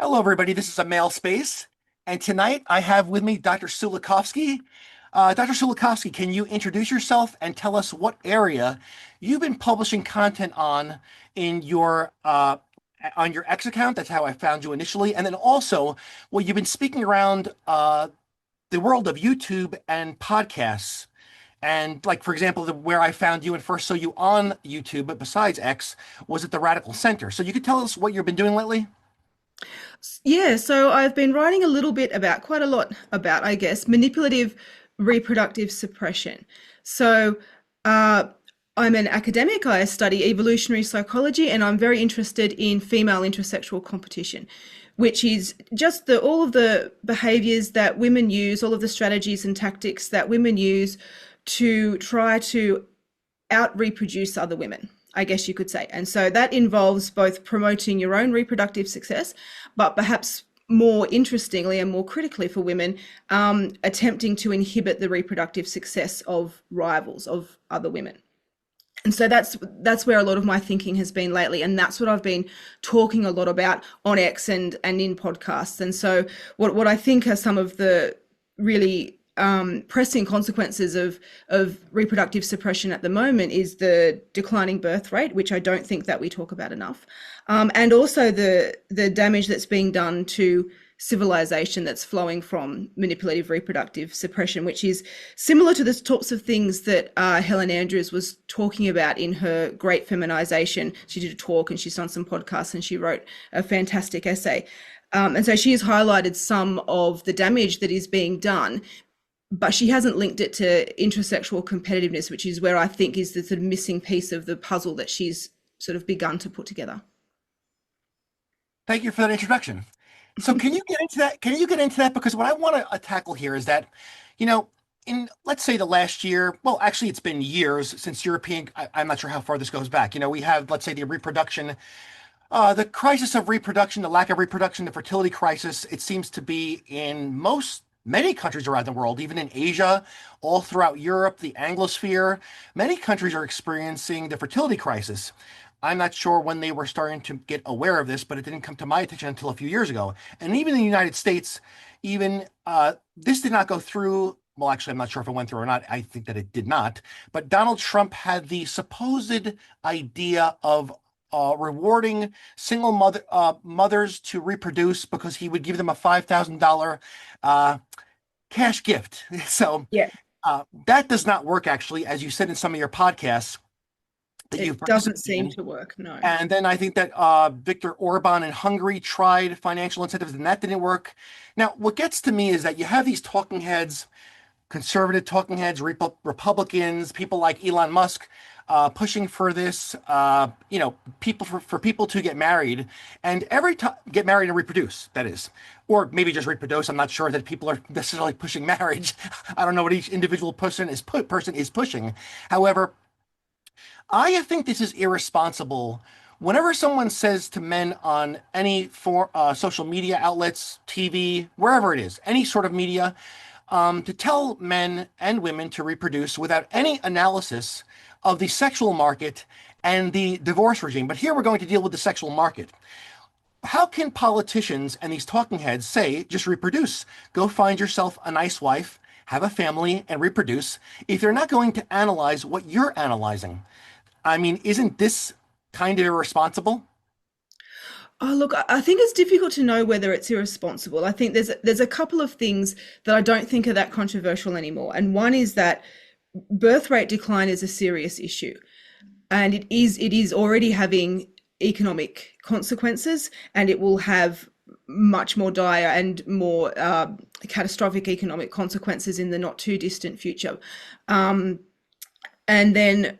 Hello, everybody. This is a male space. And tonight I have with me Dr. Sulikowski. Dr. Sulikowski, can you introduce yourself and tell us what area you've been publishing content in on your X account? That's how I found you initially. And then also, well, you've been speaking around the world of YouTube and podcasts. And like, for example, where I found you and first saw you on YouTube, but besides X, was at the Radical Center. So you could tell us what you've been doing lately? Yeah, so I've been writing a little bit about, quite a lot about, I guess, manipulative reproductive suppression. So uh, I'm an academic, I study evolutionary psychology, and I'm very interested in female intersexual competition, which is just all of the behaviors that women use, all of the strategies and tactics that women use to try to out reproduce other women, I guess you could say. And so that involves both promoting your own reproductive success, but perhaps more interestingly and more critically for women, attempting to inhibit the reproductive success of rivals, of other women. And so that's where a lot of my thinking has been lately, and that's what I've been talking a lot about on X and in podcasts. And so what I think are some of the really pressing consequences of reproductive suppression at the moment is the declining birth rate, which I don't think that we talk about enough, and also the damage that's being done to civilization that's flowing from manipulative reproductive suppression, which is similar to the sorts of things that Helen Andrews was talking about in her Great Feminization. She did a talk and she's done some podcasts and she wrote a fantastic essay. And so she has highlighted some of the damage that is being done, but she hasn't linked it to intersexual competitiveness, which is where I think is the sort of missing piece of the puzzle that she's sort of begun to put together. Thank you for that introduction. So can you get into that? Can you get into that? Because what I want to tackle here is that, you know, in let's say the last year, well, actually it's been years since I'm not sure how far this goes back. We have, let's say, the crisis of reproduction, the lack of reproduction, the fertility crisis. It seems to be in many countries around the world, even in Asia, all throughout Europe, the Anglosphere. Many countries are experiencing the fertility crisis. I'm not sure when they were starting to get aware of this, but it didn't come to my attention until a few years ago. And even in the United States, even this did not go through. Well, actually, I'm not sure if it went through or not. I think that it did not. But Donald Trump had the supposed idea of rewarding mothers to reproduce because he would give them a $5,000 cash gift. So Yeah, that does not work, actually, as you said in some of your podcasts that you've it doesn't participated seem in. to work, no. And then I think that Viktor Orban in Hungary tried financial incentives, and that didn't work. Now, what gets to me is that you have these talking heads, conservative talking heads, Republicans, people like Elon Musk, pushing for this, people for people to get married, and every time get married and reproduce, that is, or maybe just reproduce. I'm not sure that people are necessarily pushing marriage. I don't know what each individual person is pushing. However, I think this is irresponsible. Whenever someone says to men on any social media outlets, TV, wherever it is, any sort of media, to tell men and women to reproduce without any analysis of the sexual market and the divorce regime. But here we're going to deal with the sexual market. How can politicians and these talking heads say, just reproduce, go find yourself a nice wife, have a family, and reproduce, if they're not going to analyze what you're analyzing? I mean, isn't this kind of irresponsible? Oh, look, I think it's difficult to know whether it's irresponsible. I think there's a couple of things that I don't think are that controversial anymore. And one is that birth rate decline is a serious issue, and it is already having economic consequences, and it will have much more dire and more catastrophic economic consequences in the not too distant future. And then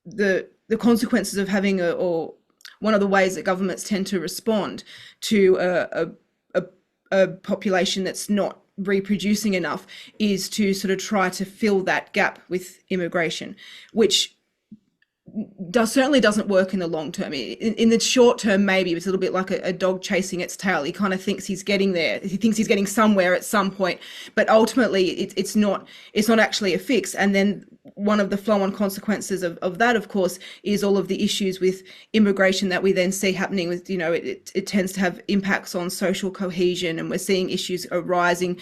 the consequences of having or one of the ways that governments tend to respond to a population that's not reproducing enough is to sort of try to fill that gap with immigration, which certainly doesn't work in the long term. In the short term, maybe it's a little bit like a dog chasing its tail. He kind of thinks he's getting there. He thinks he's getting somewhere at some point, but ultimately it's not actually a fix. And then one of the flow-on consequences of that, of course, is all of the issues with immigration that we then see happening with, it tends to have impacts on social cohesion, and we're seeing issues arising,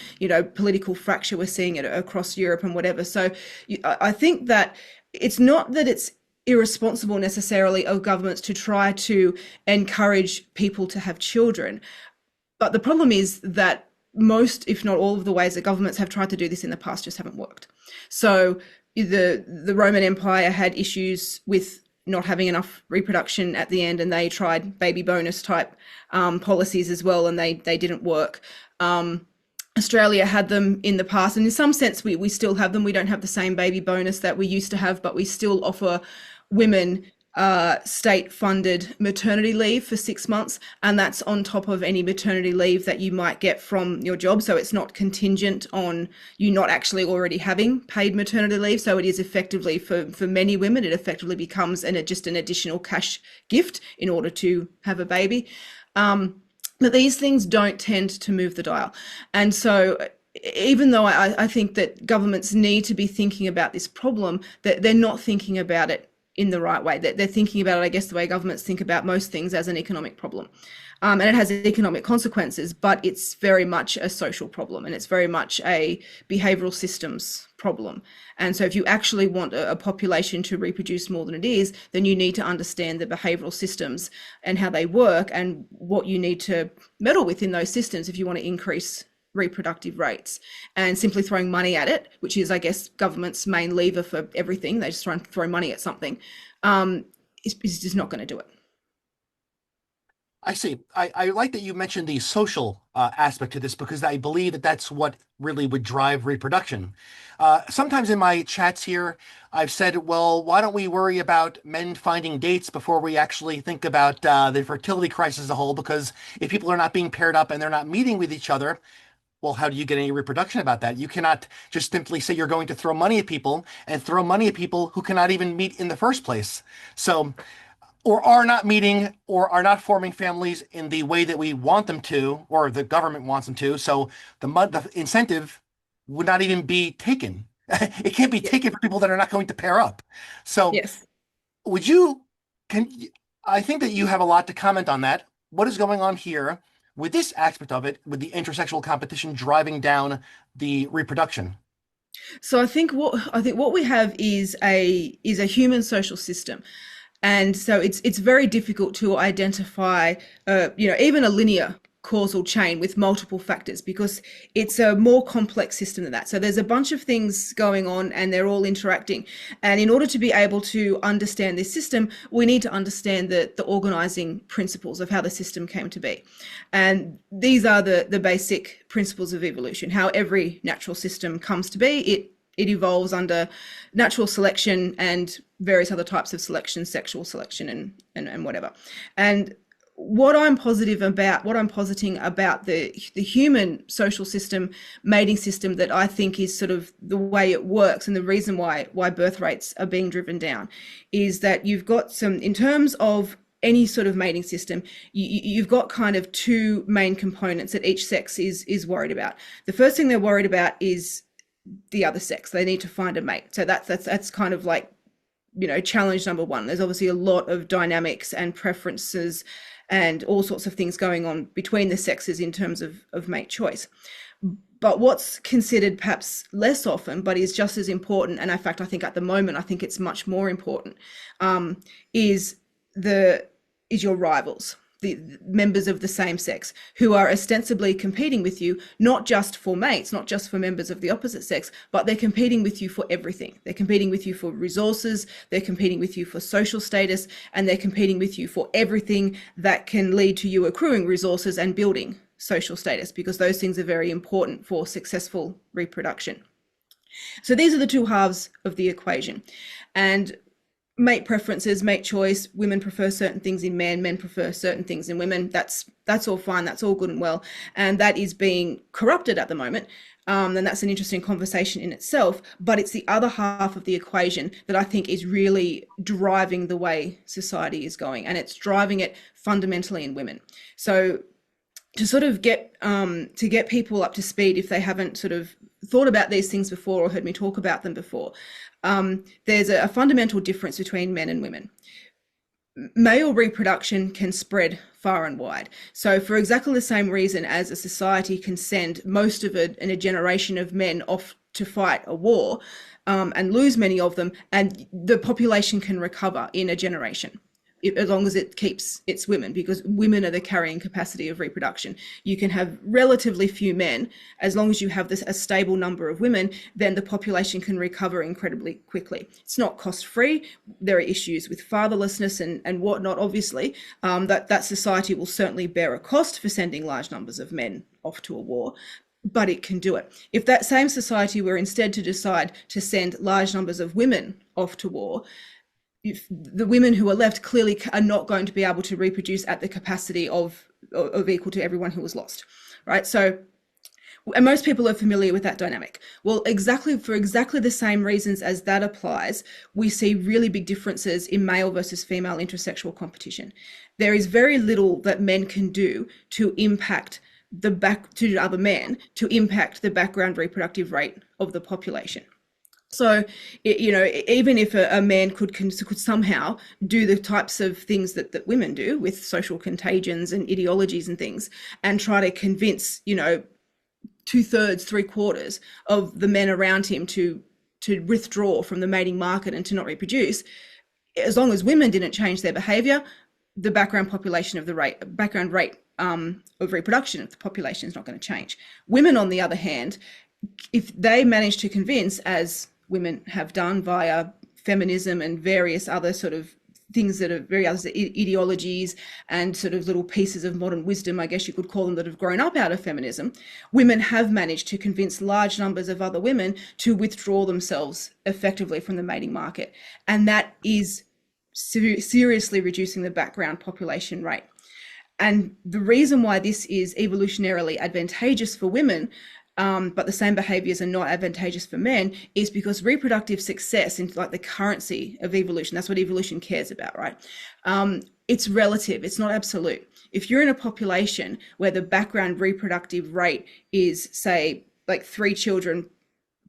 political fracture, we're seeing it across Europe and whatever. So I think that it's not that it's irresponsible necessarily of governments to try to encourage people to have children. But the problem is that most, if not all, of the ways that governments have tried to do this in the past just haven't worked. So the Roman Empire had issues with not having enough reproduction at the end, and they tried baby bonus type policies as well, and they didn't work. Australia had them in the past, and in some sense we still have them. We don't have the same baby bonus that we used to have, but we still offer women state-funded maternity leave for 6 months, and that's on top of any maternity leave that you might get from your job. So it's not contingent on you not actually already having paid maternity leave. So it is effectively, for many women, it effectively becomes just an additional cash gift in order to have a baby. But these things don't tend to move the dial. And so even though I think that governments need to be thinking about this problem, that they're not thinking about it in the right way. They're thinking about it, I guess, the way governments think about most things, as an economic problem. And it has economic consequences, but it's very much a social problem, and it's very much a behavioral systems problem. And so if you actually want a population to reproduce more than it is, then you need to understand the behavioral systems and how they work, and what you need to meddle with in those systems if you want to increase reproductive rates. And simply throwing money at it, which is, I guess, government's main lever for everything, they just throw money at something, is just not going to do it. I see. I like that you mentioned the social aspect to this, because I believe that that's what really would drive reproduction. Sometimes in my chats here, I've said, well, why don't we worry about men finding dates before we actually think about the fertility crisis as a whole? Because if people are not being paired up and they're not meeting with each other, well, how do you get any reproduction about that? You cannot just simply say you're going to throw money at people, and throw money at people who cannot even meet in the first place. So, or are not meeting, or are not forming families in the way that we want them to, or the government wants them to. So the incentive would not even be taken. It can't be taken for people that are not going to pair up. So Yes. would you, can, I think that you have a lot to comment on that. What is going on here with this aspect of it, with the intersexual competition driving down the reproduction? So I think what we have is a human social system. And so it's very difficult to identify, even a linear causal chain with multiple factors, because it's a more complex system than that. So there's a bunch of things going on, and they're all interacting. And in order to be able to understand this system, we need to understand the organizing principles of how the system came to be. And these are the basic principles of evolution, how every natural system comes to be. It evolves under natural selection and various other types of selection, sexual selection, and whatever. And what I'm positing about the human social system, mating system, that I think is sort of the way it works, and the reason why birth rates are being driven down, is that you've got some, in terms of any sort of mating system, you've got kind of two main components that each sex is worried about. The first thing they're worried about is the other sex. They need to find a mate. So that's kind of like, challenge number one. There's obviously a lot of dynamics and preferences and all sorts of things going on between the sexes in terms of mate choice. But what's considered perhaps less often, but is just as important, and in fact, I think at the moment, I think it's much more important, is your rivals, the members of the same sex, who are ostensibly competing with you, not just for mates, not just for members of the opposite sex, but they're competing with you for everything. They're competing with you for resources, they're competing with you for social status, and they're competing with you for everything that can lead to you accruing resources and building social status, because those things are very important for successful reproduction. So these are the two halves of the equation. And mate preferences, mate choice, women prefer certain things in men prefer certain things in women. That's all fine, that's all good and well, and that is being corrupted at the moment. And that's an interesting conversation in itself, but it's the other half of the equation that I think is really driving the way society is going, and it's driving it fundamentally in women. So to sort of get people up to speed, if they haven't sort of thought about these things before or heard me talk about them before, there's a fundamental difference between men and women. Male reproduction can spread far and wide. So, for exactly the same reason as a society can send most of it in a generation of men off to fight a war, and lose many of them, and the population can recover in a generation, as long as it keeps its women, because women are the carrying capacity of reproduction. You can have relatively few men. As long as you have a stable number of women, then the population can recover incredibly quickly. It's not cost free. There are issues with fatherlessness and whatnot, obviously. That society will certainly bear a cost for sending large numbers of men off to a war, but it can do it. If that same society were instead to decide to send large numbers of women off to war, if the women who are left clearly are not going to be able to reproduce at the capacity of equal to everyone who was lost, right? So, and most people are familiar with that dynamic. Well, for exactly the same reasons as that applies, we see really big differences in male versus female intersexual competition. There is very little that men can do to impact to other men to impact the background reproductive rate of the population. So, even if a man could somehow do the types of things that women do with social contagions and ideologies and things, and try to convince, 2/3, 3/4 of the men around him to withdraw from the mating market and to not reproduce, as long as women didn't change their behavior, the background rate of reproduction of the population is not going to change. Women, on the other hand, if they manage to convince, as women have done via feminism and various other sort of things that are very other ideologies and sort of little pieces of modern wisdom, I guess you could call them, that have grown up out of feminism, women have managed to convince large numbers of other women to withdraw themselves effectively from the mating market. And that is seriously reducing the background population rate. And the reason why this is evolutionarily advantageous for women, but the same behaviors are not advantageous for men, is because reproductive success, in like the currency of evolution, that's what evolution cares about, right? It's relative, it's not absolute. If you're in a population where the background reproductive rate is, say, like 3 children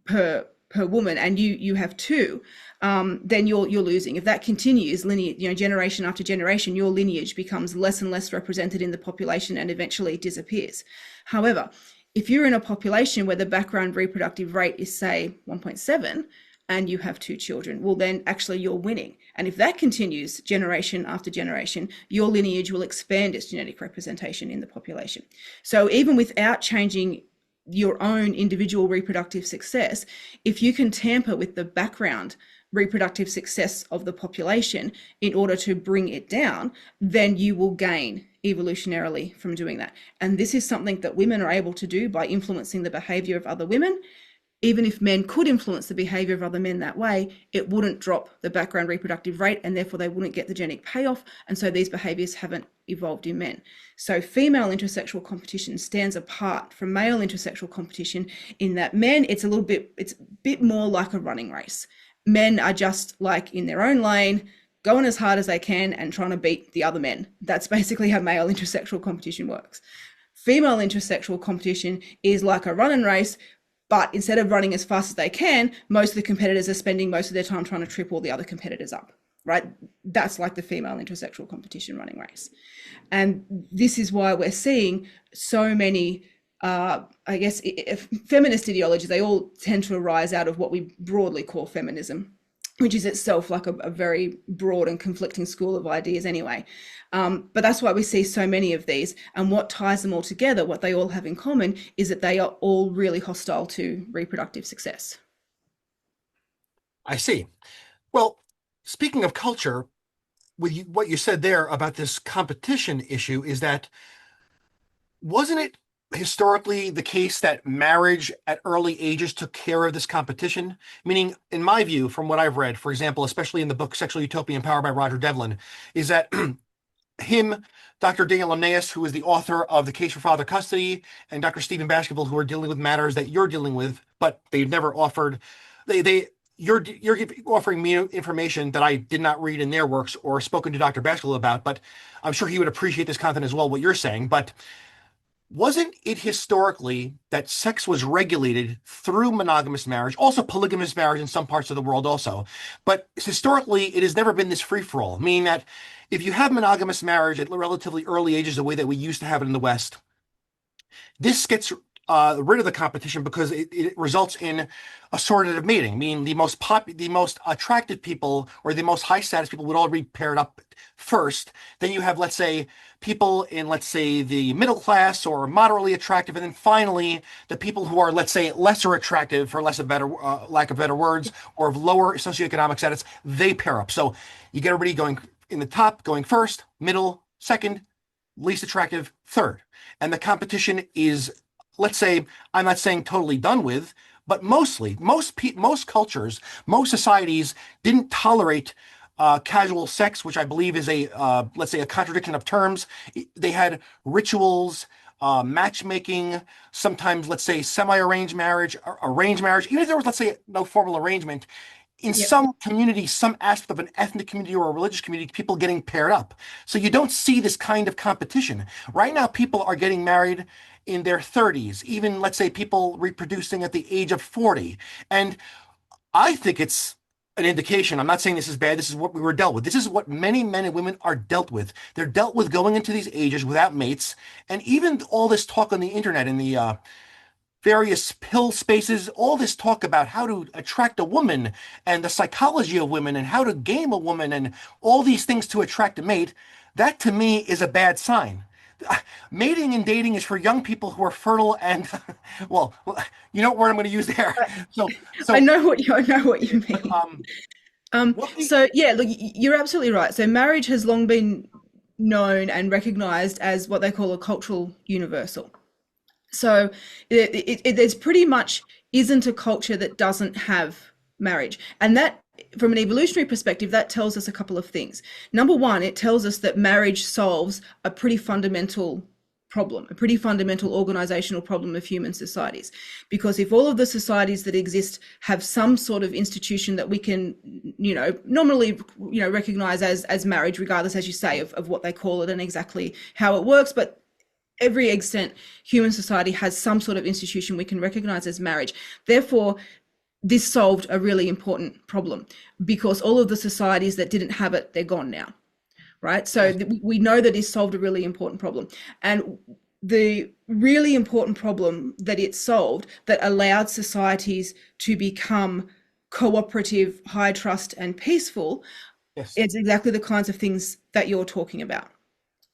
per woman, and you have 2, then you're losing. If that continues generation after generation, your lineage becomes less and less represented in the population and eventually disappears. However, if you're in a population where the background reproductive rate is, say, 1.7, and you have 2 children, well, then actually you're winning. And if that continues generation after generation, your lineage will expand its genetic representation in the population. So even without changing your own individual reproductive success, if you can tamper with the background reproductive success of the population in order to bring it down, then you will gain evolutionarily from doing that. And this is something that women are able to do by influencing the behavior of other women. Even if men could influence the behavior of other men that way, it wouldn't drop the background reproductive rate, and therefore they wouldn't get the genetic payoff. And so these behaviors haven't evolved in men. So female intersexual competition stands apart from male intersexual competition in that men, it's a bit more like a running race. Men are just like in their own lane, going as hard as they can and trying to beat the other men. That's basically how male intersexual competition works. Female intersexual competition is like a running race, but instead of running as fast as they can, most of the competitors are spending most of their time trying to trip all the other competitors up, right? That's like the female intersexual competition running race. And this is why we're seeing so many feminist ideologies. They all tend to arise out of what we broadly call feminism, which is itself like a very broad and conflicting school of ideas anyway. But that's why we see so many of these. And what ties them all together, what they all have in common, is that they are all really hostile to reproductive success. I see. Well, speaking of culture, what you said there about this competition issue is that, wasn't it historically the case that marriage at early ages took care of this competition? Meaning, in my view, from what I've read, for example, especially in the book Sexual Utopia and Power by Roger Devlin, is that him, Dr. Daniel Linnaeus, who is the author of The Case for Father Custody, and Dr. Stephen Baskerville, who are dealing with matters that you're dealing with, but they've never offered, you're offering me information that I did not read in their works or spoken to Dr. Baskerville about, but I'm sure he would appreciate this content as well, what you're saying. But wasn't it historically that sex was regulated through monogamous marriage, also polygamous marriage in some parts of the world also, but historically it has never been this free-for-all, meaning that if you have monogamous marriage at relatively early ages, the way that we used to have it in the West, this gets rid of the competition because it results in assortative mating, meaning the most attractive people or the most high status people would all be paired up first. Then you have, let's say, people in, let's say, the middle class or moderately attractive, and then finally the people who are, let's say, lesser attractive, for less of better lack of better words, or of lower socioeconomic status, they pair up. So you get everybody going in the top, going first, middle, second, least attractive, third. And the competition is, let's say, I'm not saying totally done with, but mostly, most cultures, most societies didn't tolerate casual sex, which I believe is let's say, a contradiction of terms. They had rituals, matchmaking, sometimes, let's say, semi-arranged marriage, arranged marriage, even if there was, let's say, no formal arrangement. In Yep. some communities, some aspect of an ethnic community or a religious community, people getting paired up. So you don't see this kind of competition. Right now, people are getting married in their 30s, even, let's say, people reproducing at the age of 40. And I think it's an indication. I'm not saying this is bad. This is what we were dealt with. This is what many men and women are dealt with. They're dealt with going into these ages without mates. And even all this talk on the internet and the various pill spaces, all this talk about how to attract a woman and the psychology of women and how to game a woman and all these things to attract a mate, that to me is a bad sign. Mating and dating is for young people who are fertile and, well, you know what word I'm going to use there. So, I so know what you mean. um, what we, So yeah, look, you're absolutely right. So marriage has long been known and recognized as what they call a cultural universal. So there's pretty much isn't a culture that doesn't have marriage. And that, from an evolutionary perspective, that tells us a couple of things. Number one, it tells us that marriage solves a pretty fundamental problem, a pretty fundamental organizational problem of human societies. Because if all of the societies that exist have some sort of institution that we can, normally, recognize as marriage, regardless, as you say, of what they call it and exactly how it works, but every extent human society has some sort of institution we can recognize as marriage. Therefore, this solved a really important problem because all of the societies that didn't have it, they're gone now, right? So we know that this solved a really important problem. And the really important problem that it solved that allowed societies to become cooperative, high trust, and peaceful, yes, it's exactly the kinds of things that you're talking about.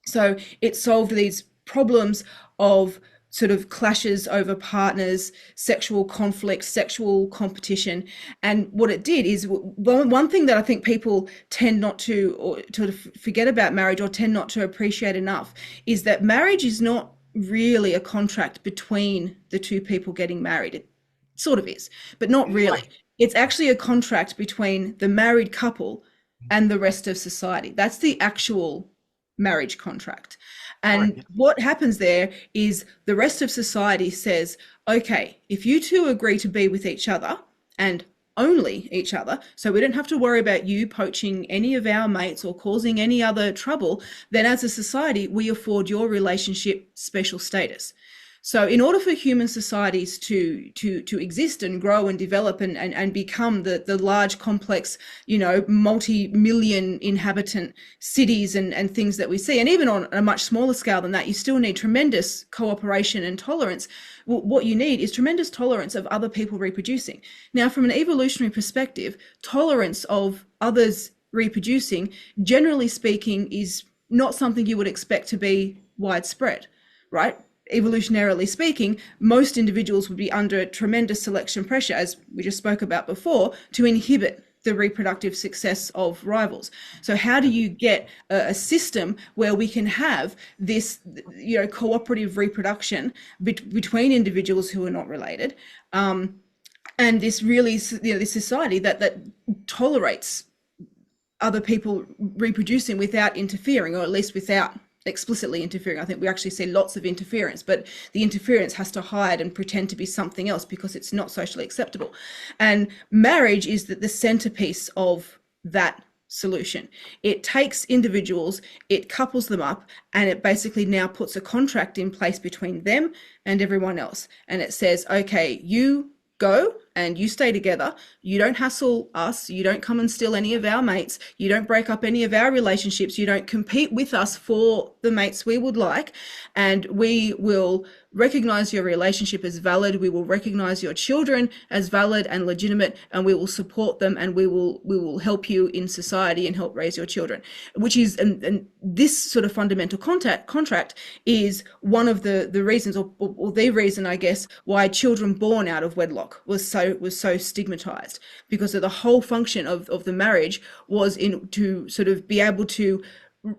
So it solved these problems of sort of clashes over partners, sexual conflict, sexual competition. And what it did is one thing that I think people tend not to, or to forget about marriage or tend not to appreciate enough is that marriage is not really a contract between the two people getting married. It sort of is, but not really. right, It's actually a contract between the married couple and the rest of society. That's the actual marriage contract. correct. And what happens there is the rest of society says, okay, if you two agree to be with each other and only each other, so we don't have to worry about you poaching any of our mates or causing any other trouble, then as a society, we afford your relationship special status. So in order for human societies to exist and grow and develop and become the large, complex, multi-million inhabitant cities and things that we see, and even on a much smaller scale than that, you still need tremendous cooperation and tolerance. What you need is tremendous tolerance of other people reproducing. Now, from an evolutionary perspective, tolerance of others reproducing, generally speaking, is not something you would expect to be widespread, right? Evolutionarily speaking, most individuals would be under tremendous selection pressure, as we just spoke about before, to inhibit the reproductive success of rivals. So how do you get a system where we can have this, cooperative reproduction between individuals who are not related, and this really, this society that tolerates other people reproducing without interfering, or at least without explicitly interfering. I think we actually see lots of interference, but the interference has to hide and pretend to be something else because it's not socially acceptable. And marriage is the centerpiece of that solution. It takes individuals, it couples them up, and it basically now puts a contract in place between them and everyone else. And it says, okay, you go and you stay together. You don't hassle us. You don't come and steal any of our mates. You don't break up any of our relationships. You don't compete with us for the mates we would like. And we will recognize your relationship as valid. We will recognize your children as valid and legitimate, and we will support them, and we will help you in society and help raise your children. Which is, and this sort of fundamental contract is one of the reasons, or the reason, I guess, why children born out of wedlock was so stigmatized, because of the whole function of the marriage was in to sort of be able to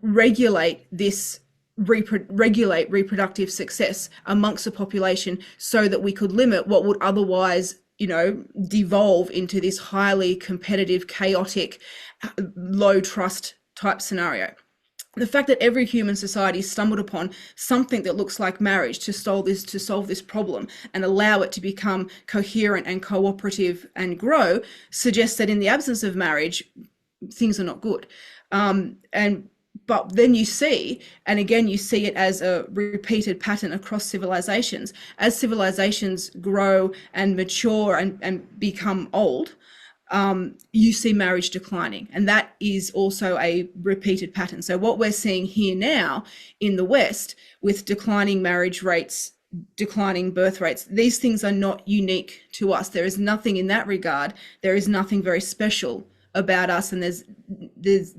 regulate this regulate reproductive success amongst the population, so that we could limit what would otherwise, devolve into this highly competitive, chaotic, low trust type scenario. The fact that every human society stumbled upon something that looks like marriage to solve this problem and allow it to become coherent and cooperative and grow suggests that in the absence of marriage, things are not good. But then you see, and again, you see it as a repeated pattern across civilizations. As civilizations grow and mature and become old, you see marriage declining. And that is also a repeated pattern. So what we're seeing here now in the West with declining marriage rates, declining birth rates, these things are not unique to us. There is nothing in that regard. There is nothing very special about us, and there's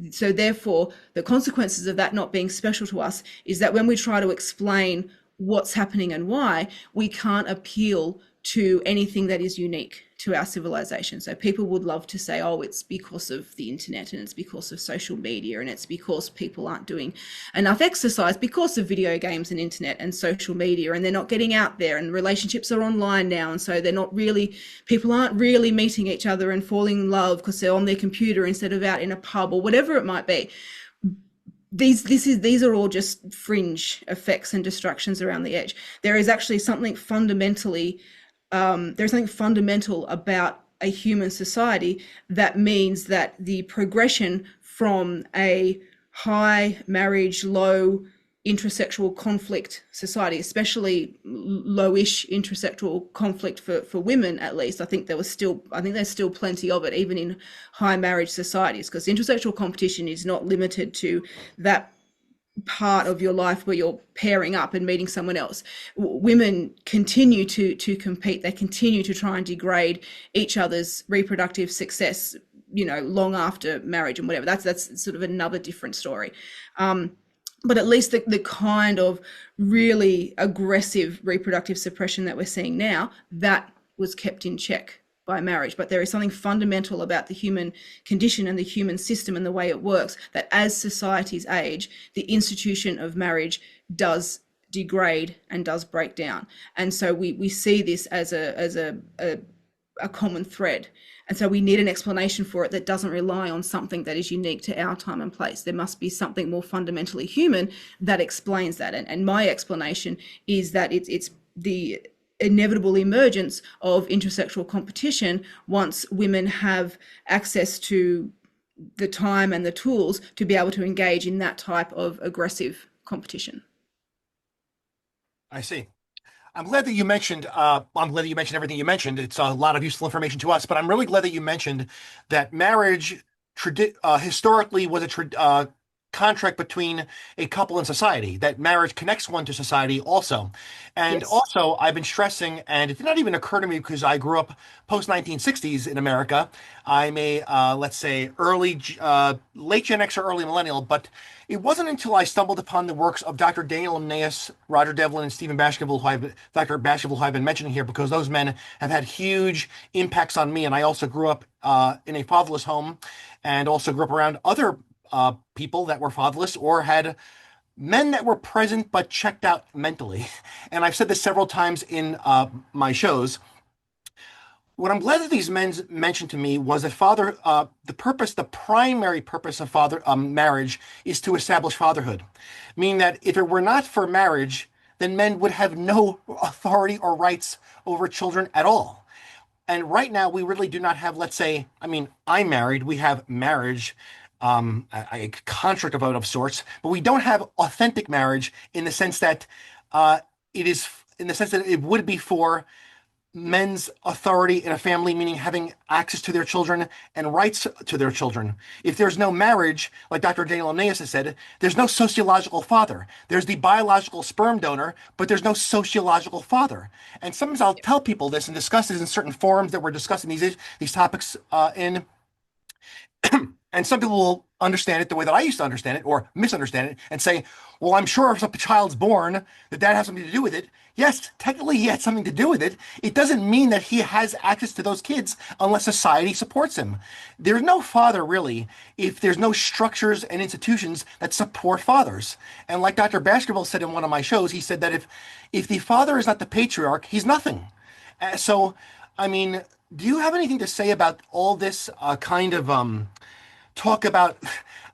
so therefore the consequences of that not being special to us is that when we try to explain what's happening and why, we can't appeal to anything that is unique to our civilization. So people would love to say, oh, it's because of the internet, and it's because of social media, and it's because people aren't doing enough exercise because of video games and internet and social media, and they're not getting out there, and relationships are online now, and so people aren't really meeting each other and falling in love because they're on their computer instead of out in a pub, or whatever it might be. These are all just fringe effects and distractions around the edge. There is actually something there's something fundamental about a human society that means that the progression from a high marriage, low intersexual conflict society, especially lowish intersexual conflict for women, at least. I think there's still plenty of it, even in high marriage societies, because intersexual competition is not limited to that part of your life where you're pairing up and meeting someone else. Women continue to compete. They continue to try and degrade each other's reproductive success, long after marriage and whatever. That's sort of another different story. But at least the kind of really aggressive reproductive suppression that we're seeing now, that was kept in check by marriage. But there is something fundamental about the human condition and the human system and the way it works, that as societies age, the institution of marriage does degrade and does break down. And so we see this as a common thread. And so we need an explanation for it that doesn't rely on something that is unique to our time and place. There must be something more fundamentally human that explains that. And my explanation is that it's the inevitable emergence of intersexual competition once women have access to the time and the tools to be able to engage in that type of aggressive competition. I see. I'm glad that you mentioned everything you mentioned. It's a lot of useful information to us, but I'm really glad that you mentioned that marriage historically was a contract between a couple in society, that marriage connects one to society also. And Yes. also, I've been stressing, and it did not even occur to me because I grew up post 1960s in America. I'm a, let's say, late Gen X or early millennial, but it wasn't until I stumbled upon the works of Dr. Daniel Emnaeus, Roger Devlin, and Stephen Baskerville, Dr. Baskerville, who I've been mentioning here, because those men have had huge impacts on me. And I also grew up in a fatherless home, and also grew up around other people that were fatherless or had men that were present but checked out mentally. And I've said this several times in my shows. What I'm glad that these men mentioned to me was that the primary purpose of marriage is to establish fatherhood, meaning that if it were not for marriage, then men would have no authority or rights over children at all. And right now, we really do not have, let's say, I mean, I'm married, we have marriage, a contract of sorts, but we don't have authentic marriage in the sense that it is in the sense that it would be for men's authority in a family, meaning having access to their children and rights to their children. If there's no marriage, like Dr. Daniel Linnaeus has said, there's no sociological father. There's the biological sperm donor, but there's no sociological father. And sometimes I'll tell people this and discuss this in certain forums that we're discussing these topics in. And some people will understand it the way that I used to understand it or misunderstand it and say, well, I'm sure if a child's born, that has something to do with it. Yes, technically he had something to do with it. It doesn't mean that he has access to those kids unless society supports him. There's no father really if there's no structures and institutions that support fathers. And like Dr. Baskerville said in one of my shows, he said that if the father is not the patriarch, he's nothing. So, I mean, do you have anything to say about all this kind of talk about?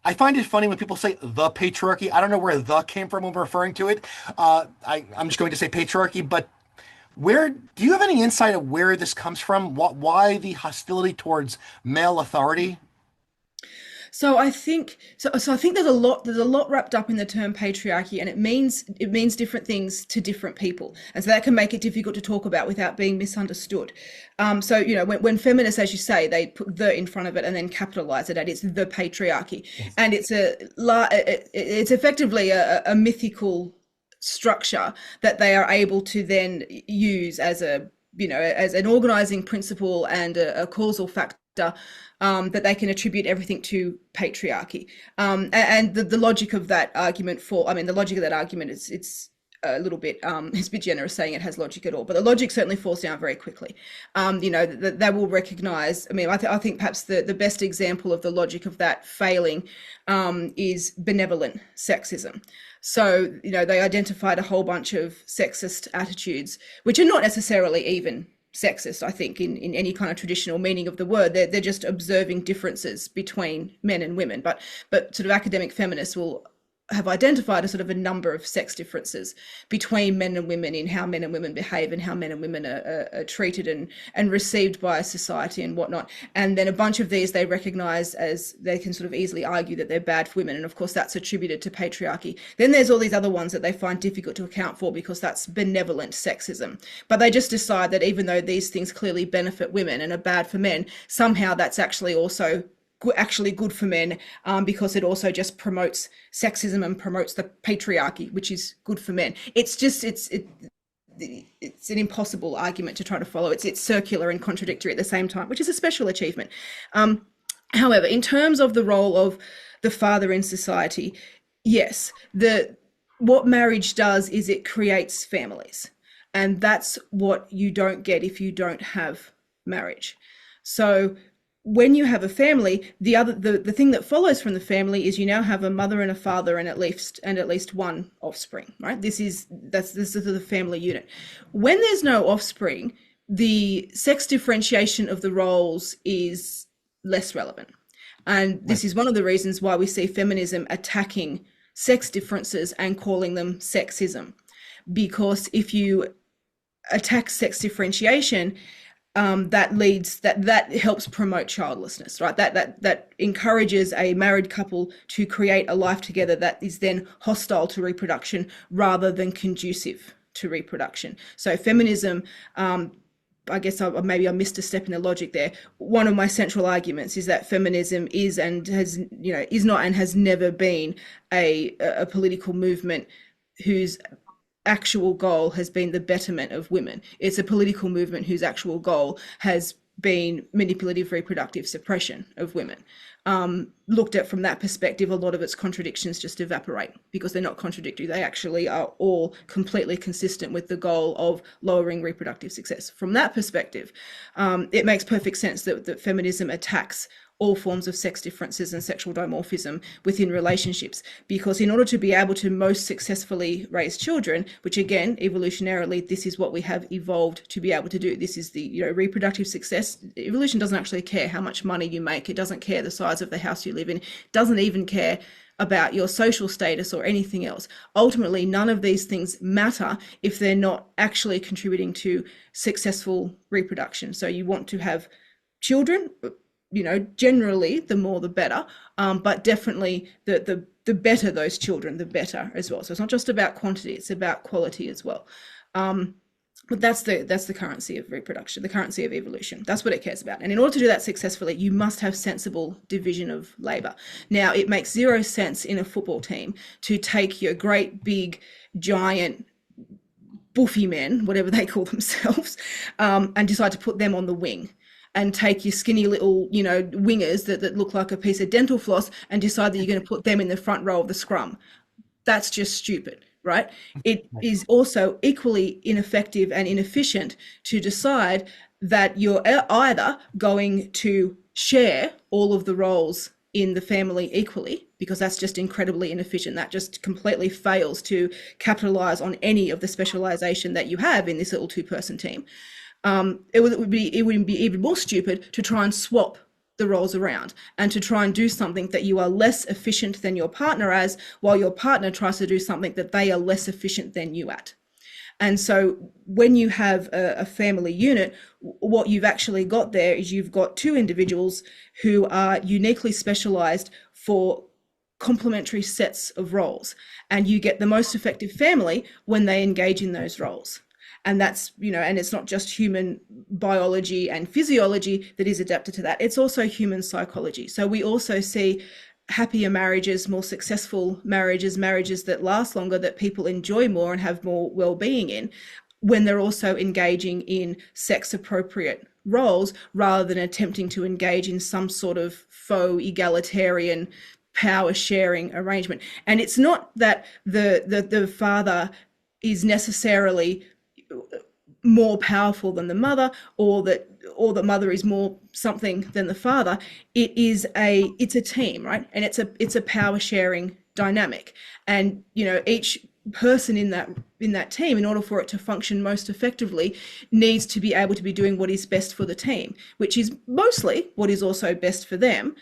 I find it funny when people say the patriarchy. I don't know where the came from when referring to it. I'm just going to say patriarchy, but where do you have any insight of where this comes from? Why the hostility towards male authority? So I think I think there's a lot wrapped up in the term patriarchy, and it means different things to different people, and so that can make it difficult to talk about without being misunderstood. So you know, when feminists, as you say, they put the in front of it and then capitalize it at it's the patriarchy, Yes. and it's effectively a mythical structure that they are able to then use as as an organizing principle and a causal factor, that they can attribute everything to patriarchy. And the logic of that argument the logic of that argument is it's a little bit it's a bit generous saying it has logic at all, but the logic certainly falls down very quickly. They will recognize. I think perhaps the best example of the logic of that failing is benevolent sexism. So they identified a whole bunch of sexist attitudes, which are not necessarily even sexist, I think, in any kind of traditional meaning of the word. They're just observing differences between men and women. But sort of academic feminists will have identified a sort of a number of sex differences between men and women in how men and women behave and how men and women are treated and received by society and whatnot. And then a bunch of these they recognize as they can sort of easily argue that they're bad for women. And of course, that's attributed to patriarchy. Then there's all these other ones that they find difficult to account for because that's benevolent sexism. But they just decide that even though these things clearly benefit women and are bad for men, somehow that's actually good for men, because it also just promotes sexism and promotes the patriarchy, which is good for men. It's an impossible argument to try to follow. It's circular and contradictory at the same time, which is a special achievement. However, in terms of the role of the father in society, yes, what marriage does is it creates families, and that's what you don't get if you don't have marriage. So when you have a family, the thing that follows from the family is you now have a mother and a father and at least one offspring, right? This is the family unit. When there's no offspring, the sex differentiation of the roles is less relevant. And this is one of the reasons why we see feminism attacking sex differences and calling them sexism. Because if you attack sex differentiation, that helps promote childlessness, right? That encourages a married couple to create a life together that is then hostile to reproduction rather than conducive to reproduction. So feminism, I guess maybe I missed a step in the logic there. One of my central arguments is that feminism is not and has never been a political movement whose actual goal has been the betterment of women. It's a political movement whose actual goal has been manipulative reproductive suppression of women. Looked at from that perspective, a lot of its contradictions just evaporate because they're not contradictory. They actually are all completely consistent with the goal of lowering reproductive success. From that perspective, it makes perfect sense that feminism attacks all forms of sex differences and sexual dimorphism within relationships, because in order to be able to most successfully raise children, which again, evolutionarily, this is what we have evolved to be able to do. This is the reproductive success. Evolution doesn't actually care how much money you make. It doesn't care the size of the house you live in. It doesn't even care about your social status or anything else. Ultimately, none of these things matter if they're not actually contributing to successful reproduction. So you want to have children, generally the more the better, but definitely the better those children, the better as well. So it's not just about quantity, it's about quality as well. But that's the currency of reproduction, the currency of evolution. That's what it cares about. And in order to do that successfully, you must have sensible division of labor. Now, it makes zero sense in a football team to take your great big giant buffy men, whatever they call themselves, and decide to put them on the wing, and take your skinny little, wingers that look like a piece of dental floss and decide that you're going to put them in the front row of the scrum. That's just stupid, right? It is also equally ineffective and inefficient to decide that you're either going to share all of the roles in the family equally, because that's just incredibly inefficient. That just completely fails to capitalize on any of the specialization that you have in this little two-person team. It would be even more stupid to try and swap the roles around and to try and do something that you are less efficient than your partner as, while your partner tries to do something that they are less efficient than you at. And so when you have a family unit, what you've actually got there is you've got two individuals who are uniquely specialized for complementary sets of roles, and you get the most effective family when they engage in those roles. And that's, and it's not just human biology and physiology that is adapted to that. It's also human psychology. So we also see happier marriages, more successful marriages, marriages that last longer, that people enjoy more and have more well-being in, when they're also engaging in sex-appropriate roles, rather than attempting to engage in some sort of faux egalitarian power sharing arrangement. And it's not that the father is necessarily more powerful than the mother, or the mother is more something than the father. It's a team, right? And it's a power sharing dynamic. And each person in that team, in order for it to function most effectively, needs to be able to be doing what is best for the team, which is mostly what is also best for them,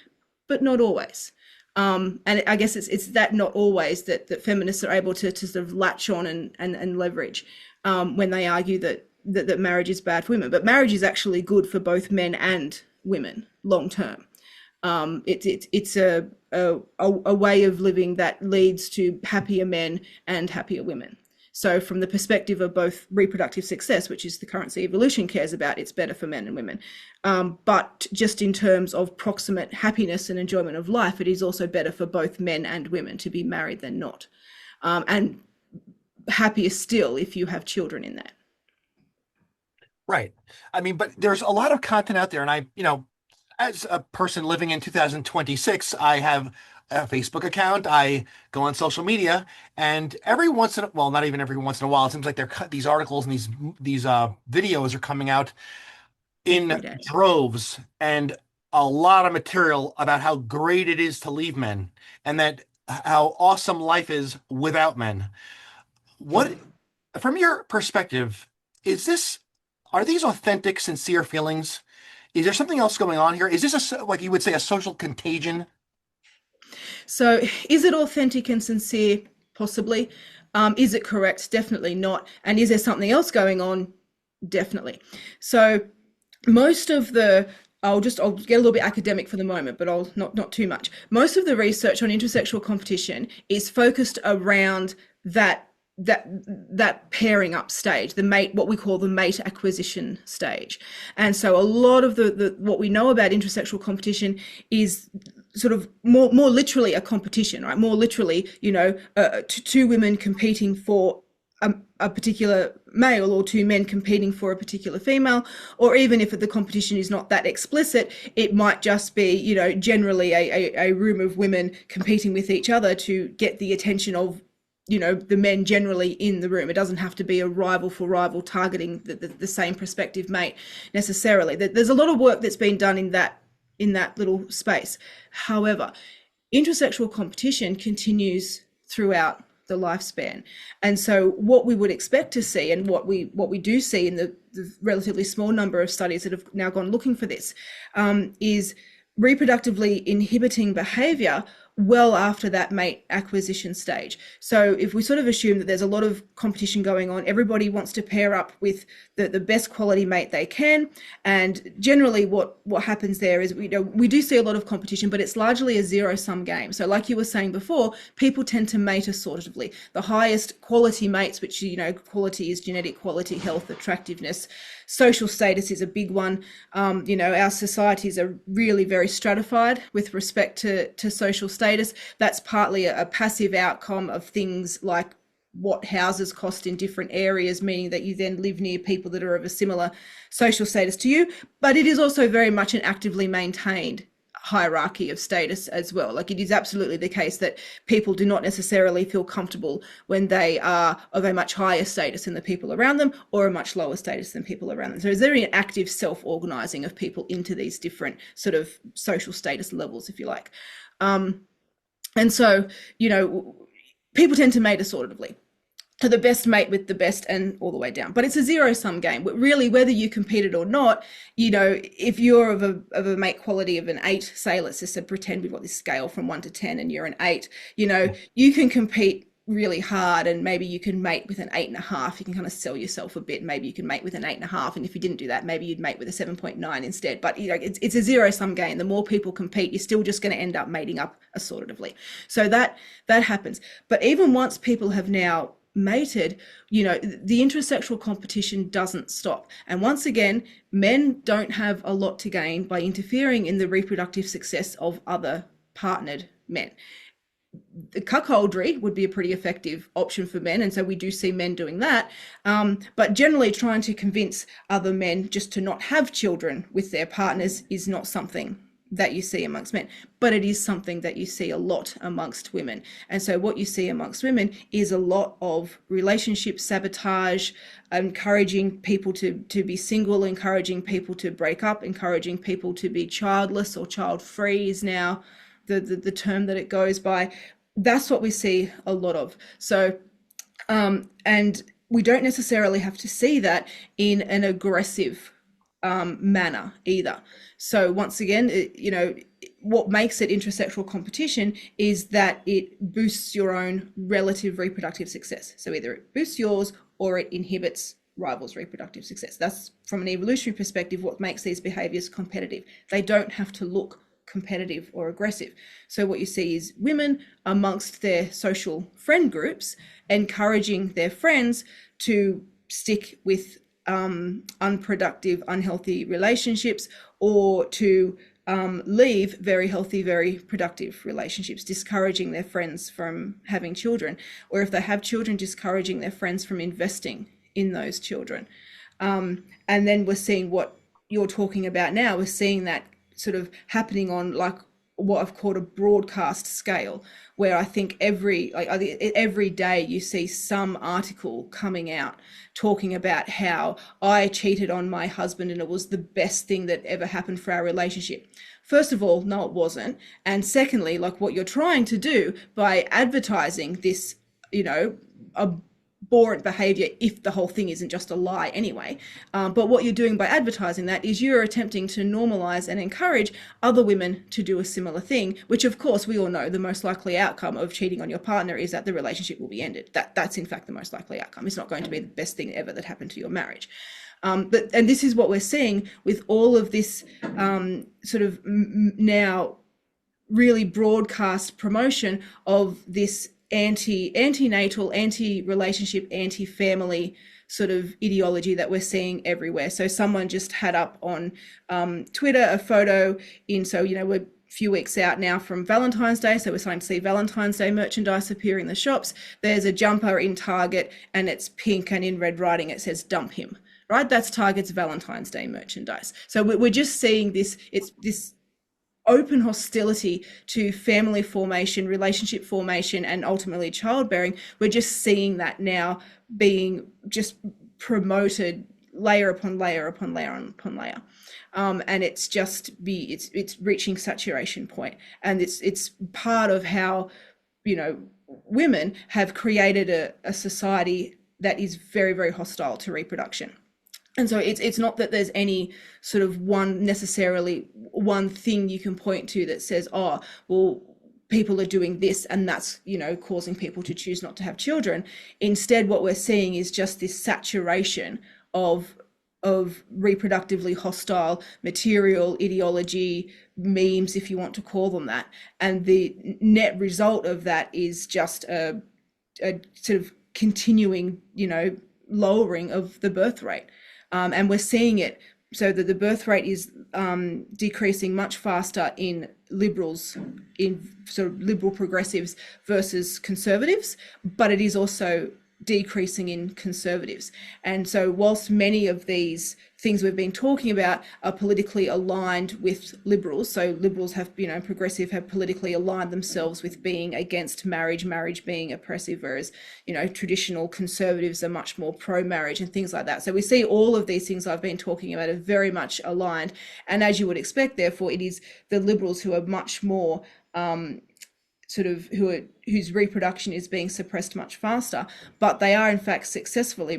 but not always. And I guess it's that not always that feminists are able to sort of latch on and leverage when they argue that marriage is bad for women. But marriage is actually good for both men and women long term. It's a way of living that leads to happier men and happier women. So from the perspective of both reproductive success, which is the currency evolution cares about, it's better for men and women. But just in terms of proximate happiness and enjoyment of life, it is also better for both men and women to be married than not. And happier still if you have children in that. Right. I mean, but there's a lot of content out there, and as a person living in 2026, I have a Facebook account. I go on social media, and every once in a, well, not even every once in a while, it seems like these articles and these videos are coming out in droves, and a lot of material about how great it is to leave men, and that how awesome life is without men. What, from your perspective, are these authentic, sincere feelings? Is there something else going on here? Is this like you would say, a social contagion? So is it authentic and sincere? Possibly. Is it correct? Definitely not. And is there something else going on? Definitely. So most of I'll get a little bit academic for the moment, but I'll not too much. Most of the research on intersexual competition is focused around that pairing up stage, what we call the mate acquisition stage. And so a lot of the what we know about intersexual competition is sort of more literally a competition, right? More literally, two women competing for a particular male, or two men competing for a particular female, or even if the competition is not that explicit, it might just be, generally a room of women competing with each other to get the attention of the men generally in the room. It doesn't have to be a rival for rival targeting the same prospective mate necessarily. There's a lot of work that's been done in that little space. However, intersexual competition continues throughout the lifespan. And so what we would expect to see, and what we do see in the relatively small number of studies that have now gone looking for this, is reproductively inhibiting behavior well after that mate acquisition stage. So if we sort of assume that there's a lot of competition going on, everybody wants to pair up with the best quality mate they can. And generally what happens there is, we do see a lot of competition, but it's largely a zero-sum game. So like you were saying before, people tend to mate assortatively. The highest quality mates, which, quality is genetic quality, health, attractiveness, social status is a big one. Our societies are really very stratified with respect to social status. That's partly a passive outcome of things like what houses cost in different areas, meaning that you then live near people that are of a similar social status to you. But it is also very much an actively maintained hierarchy of status as well. Like, it is absolutely the case that people do not necessarily feel comfortable when they are of a much higher status than the people around them, or a much lower status than people around them. So there's very active self-organizing of people into these different sort of social status levels, if you like. And so, people tend to mate assortatively, to the best mate with the best and all the way down. But it's a zero-sum game. But really, whether you competed or not, if you're of a mate quality of an 8, say, let's just pretend we've got this scale from 1 to 10 and you're an 8, you can compete really hard, and maybe you can mate with an 8.5. You can kind of sell yourself a bit. Maybe you can mate with an 8.5, and if you didn't do that, maybe you'd mate with a 7.9 instead. But it's a zero-sum game. The more people compete, you're still just going to end up mating up assortatively. So that happens. But even once people have now mated, the intersexual competition doesn't stop. And once again, men don't have a lot to gain by interfering in the reproductive success of other partnered men. The cuckoldry would be a pretty effective option for men, and so we do see men doing that, but generally trying to convince other men just to not have children with their partners is not something that you see amongst men, but it is something that you see a lot amongst women. And so what you see amongst women is a lot of relationship sabotage, encouraging people to be single, encouraging people to break up, encouraging people to be childless, or child-free is now the term that it goes by. That's what we see a lot of. So, and we don't necessarily have to see that in an aggressive manner either. So once again, what makes it intersexual competition is that it boosts your own relative reproductive success. So either it boosts yours or it inhibits rivals' reproductive success. That's, from an evolutionary perspective, what makes these behaviors competitive. They don't have to look competitive or aggressive. So what you see is women amongst their social friend groups encouraging their friends to stick with unproductive, unhealthy relationships, or to leave very healthy, very productive relationships, discouraging their friends from having children, or if they have children, discouraging their friends from investing in those children. And then we're seeing what you're talking about now. We're seeing that sort of happening on, like, what I've called a broadcast scale, where I think every day you see some article coming out talking about how I cheated on my husband and it was the best thing that ever happened for our relationship. First of all, no, it wasn't. And secondly, like, what you're trying to do by advertising this, abhorrent behavior, if the whole thing isn't just a lie anyway, but what you're doing by advertising that is you're attempting to normalize and encourage other women to do a similar thing, which of course we all know the most likely outcome of cheating on your partner is that the relationship will be ended. That's in fact the most likely outcome. It's not going to be the best thing ever that happened to your marriage. And this is what we're seeing with all of this sort of now really broadcast promotion of this antenatal, anti-relationship, anti-family sort of ideology that we're seeing everywhere. So someone just had up on Twitter a photo we're a few weeks out now from Valentine's Day, so we're starting to see Valentine's Day merchandise appear in the shops. There's a jumper in Target and it's pink, and in red writing it says "dump him." Right? That's Target's Valentine's Day merchandise. So we're just seeing this. It's this open hostility to family formation, relationship formation, and ultimately childbearing. We're just seeing that now being just promoted layer upon layer upon layer upon layer. And it's it's reaching saturation point. And it's part of how, women have created a society that is very, very hostile to reproduction. And so it's not that there's any sort of one thing you can point to that says, oh, well, people are doing this and that's, causing people to choose not to have children. Instead, what we're seeing is just this saturation of reproductively hostile material, ideology, memes, if you want to call them that. And the net result of that is just a sort of continuing, lowering of the birth rate. And we're seeing it so that the birth rate is decreasing much faster in liberals, in sort of liberal progressives versus conservatives, but it is also decreasing in conservatives. And so whilst many of these things we've been talking about are politically aligned with liberals, so liberals have, progressive have politically aligned themselves with being against marriage being oppressive, whereas, traditional conservatives are much more pro-marriage and things like that. So we see all of these things I've been talking about are very much aligned. And as you would expect, therefore, it is the liberals who are much more whose reproduction is being suppressed much faster, but they are in fact successfully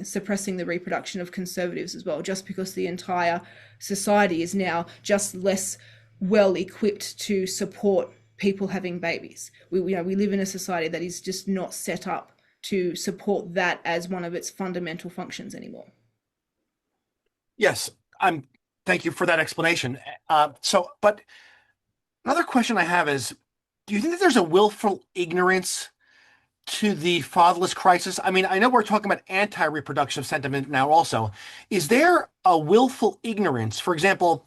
suppressing the reproduction of conservatives as well, just because the entire society is now just less well equipped to support people having babies. We live in a society that is just not set up to support that as one of its fundamental functions anymore. Yes, thank you for that explanation. But another question I have is, do you think that there's a willful ignorance to the fatherless crisis? I mean, I know we're talking about anti-reproductive sentiment now also. Is there a willful ignorance? For example,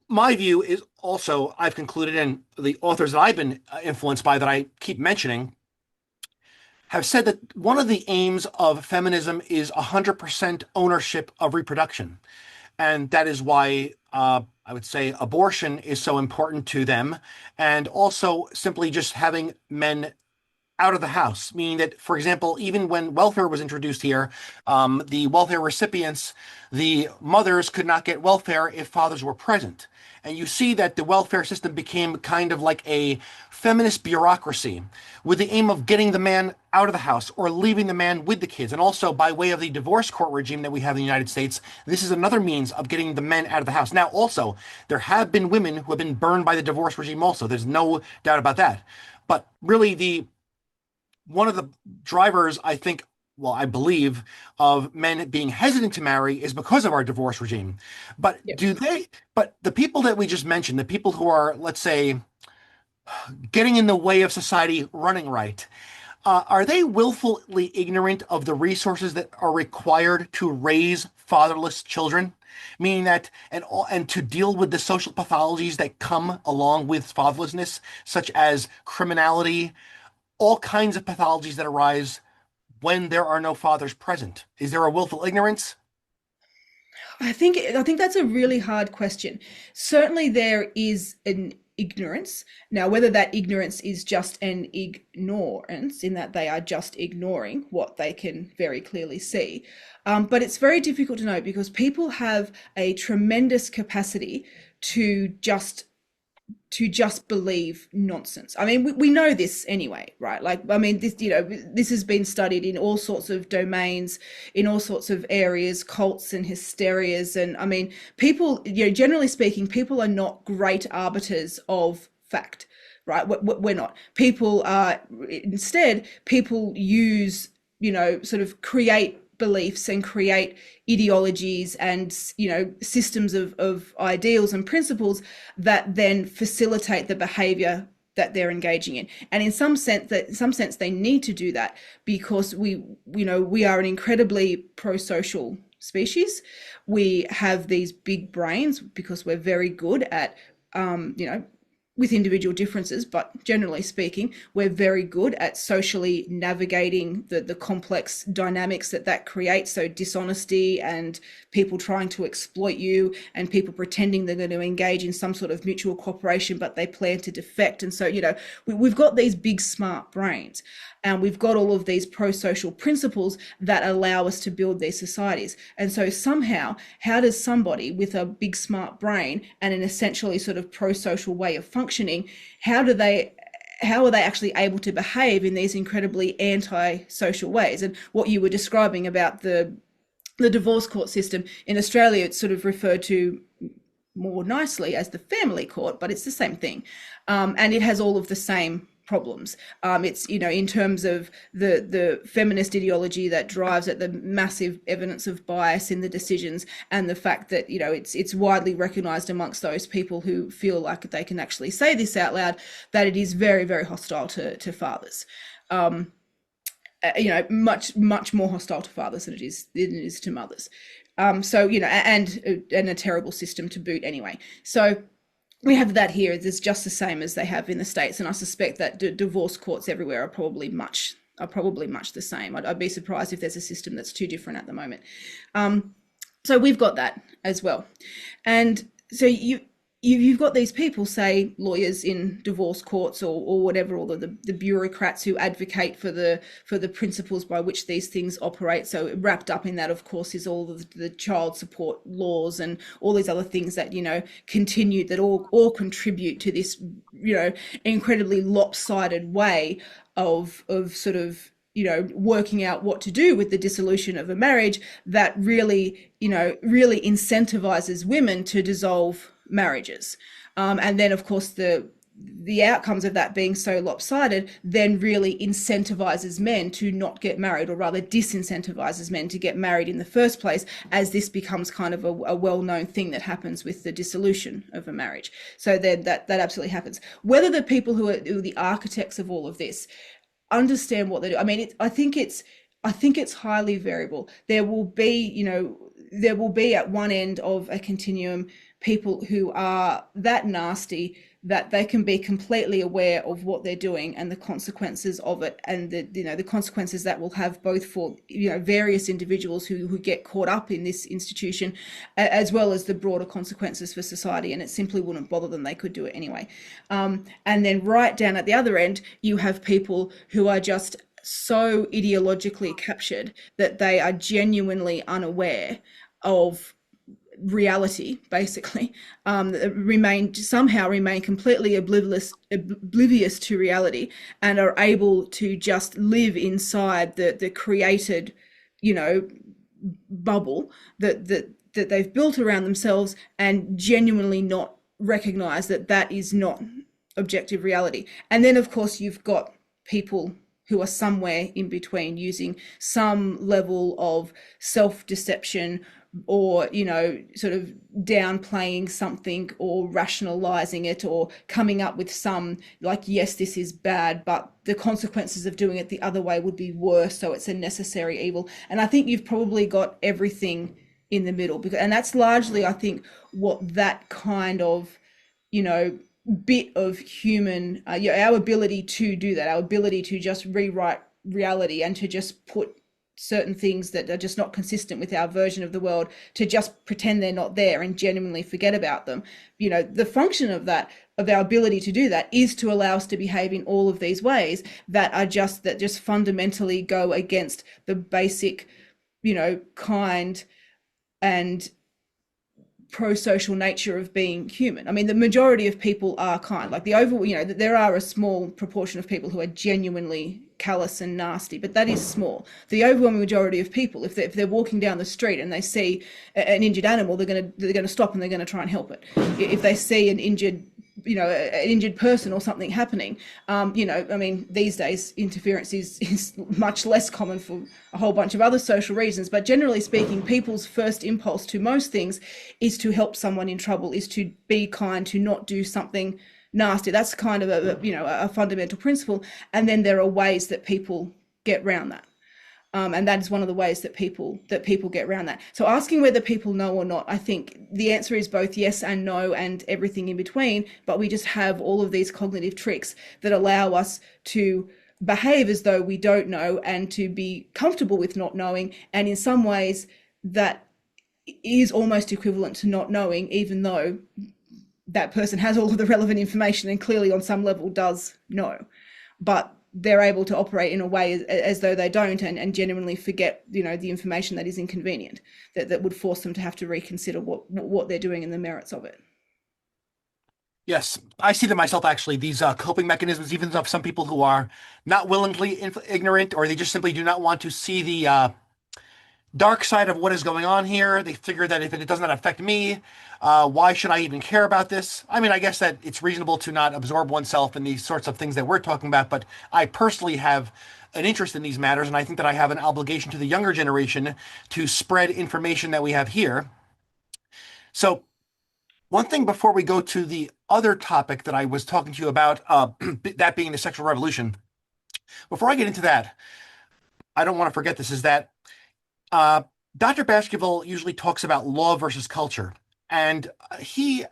my view is also, I've concluded, and the authors that I've been influenced by that I keep mentioning have said that one of the aims of feminism is 100% ownership of reproduction. And that is why I would say abortion is so important to them. And also simply just having men out of the house, meaning that, for example, even when welfare was introduced here, the welfare recipients, the mothers could not get welfare if fathers were present. And you see that the welfare system became kind of like a feminist bureaucracy with the aim of getting the man out of the house or leaving the man with the kids. And also by way of the divorce court regime that we have in the United States, this is another means of getting the men out of the house. Now, also, there have been women who have been burned by the divorce regime also. There's no doubt about that. But really, one of the drivers, I think, well, I believe, of men being hesitant to marry is because of our divorce regime. But Yep. but the people that we just mentioned, the people who are, let's say, getting in the way of society running right, are they willfully ignorant of the resources that are required to raise fatherless children? Meaning that, and to deal with the social pathologies that come along with fatherlessness, such as criminality, all kinds of pathologies that arise when there are no fathers present. Is there a willful ignorance? I think that's a really hard question. Certainly there is an ignorance. Now, whether that ignorance is just an ignorance in that they are just ignoring what they can very clearly see. But it's very difficult to know because people have a tremendous capacity to just believe nonsense. I mean, we know this anyway, right? Like, I mean, this has been studied in all sorts of domains, in all sorts of areas, cults and hysterias. And I mean, people, generally speaking, people are not great arbiters of fact, right? We're not. People are, instead, people use, sort of create beliefs and create ideologies and systems of ideals and principles that then facilitate the behavior that they're engaging in. And in some sense they need to do that because we are an incredibly pro-social species. We have these big brains because we're very good at with individual differences, but generally speaking, we're very good at socially navigating the complex dynamics that creates. So dishonesty and people trying to exploit you and people pretending they're going to engage in some sort of mutual cooperation, but they plan to defect. And so, we've got these big smart brains and we've got all of these pro-social principles that allow us to build these societies. And so somehow, how does somebody with a big smart brain and an essentially sort of pro-social way of functioning, how are they actually able to behave in these incredibly anti-social ways? And what you were describing about the divorce court system in Australia, it's sort of referred to more nicely as the family court, but it's the same thing. And it has all of the same problems. It's, in terms of the feminist ideology that drives it, the massive evidence of bias in the decisions, and the fact that, it's widely recognized amongst those people who feel like they can actually say this out loud, that it is very, very hostile to fathers. Much more hostile to fathers than it is to mothers. So, and a terrible system to boot anyway. So we have that here. It's just the same as they have in the States, and I suspect that divorce courts everywhere are probably much the same. I'd be surprised if there's a system that's too different at the moment. So we've got that as well, and so you've got these people, say lawyers in divorce courts or whatever, or the bureaucrats who advocate for the principles by which these things operate. So wrapped up in that, of course, is all of the child support laws and all these other things that continue, that all contribute to this incredibly lopsided way of sort of working out what to do with the dissolution of a marriage, that really incentivizes women to dissolve marriages. And then, of course, the outcomes of that being so lopsided then really incentivizes men to not get married, or rather disincentivizes men to get married in the first place, as this becomes kind of a well-known thing that happens with the dissolution of a marriage. So then that absolutely happens. Whether the people who are the architects of all of this understand what they do, I mean, I think it's highly variable. There will be at one end of a continuum people who are that nasty that they can be completely aware of what they're doing and the consequences of it, and the consequences that will have both for various individuals who get caught up in this institution, as well as the broader consequences for society, and it simply wouldn't bother them. They could do it anyway. And then right down at the other end, you have people who are just so ideologically captured that they are genuinely unaware of reality, basically, remain completely oblivious to reality, and are able to just live inside the created bubble that they've built around themselves, and genuinely not recognize that is not objective reality. And then, of course, you've got people who are somewhere in between, using some level of self-deception, or sort of downplaying something, or rationalizing it, or coming up with some, like, yes, this is bad, but the consequences of doing it the other way would be worse, so it's a necessary evil. And I think you've probably got everything in the middle, and that's largely, I think, what that kind of bit of human our ability to do that, our ability to just rewrite reality, and to just put certain things that are just not consistent with our version of the world, to just pretend they're not there and genuinely forget about them. The function of that, of our ability to do that, is to allow us to behave in all of these ways that just fundamentally go against the basic, kind and pro-social nature of being human. I mean, the majority of people are kind. Like there are a small proportion of people who are genuinely callous and nasty, but that is small. The overwhelming majority of people, if they're walking down the street and they see an injured animal, they're going to stop and they're going to try and help it. If they see an injured person or something happening, I mean, these days interference is much less common for a whole bunch of other social reasons, but generally speaking, people's first impulse to most things is to help someone in trouble, is to be kind, to not do something nasty. That's kind of a fundamental principle. And then there are ways that people get around that. And that is one of the ways that people get around that. So asking whether people know or not, I think the answer is both yes and no and everything in between, but we just have all of these cognitive tricks that allow us to behave as though we don't know, and to be comfortable with not knowing. And in some ways that is almost equivalent to not knowing, even though that person has all of the relevant information and clearly on some level does know. But they're able to operate in a way as though they don't, and genuinely forget, the information that is inconvenient, that would force them to have to reconsider what they're doing and the merits of it. Yes, I see them myself, actually, these coping mechanisms, even of some people who are not willingly ignorant, or they just simply do not want to see dark side of what is going on here. They figure that if it does not affect me, why should I even care about this? I mean, I guess that it's reasonable to not absorb oneself in these sorts of things that we're talking about, but I personally have an interest in these matters, and I think that I have an obligation to the younger generation to spread information that we have here. So, one thing before we go to the other topic that I was talking to you about, that being the sexual revolution, before I get into that, I don't want to forget this, is that Uh, Dr. Baskerville usually talks about law versus culture. And he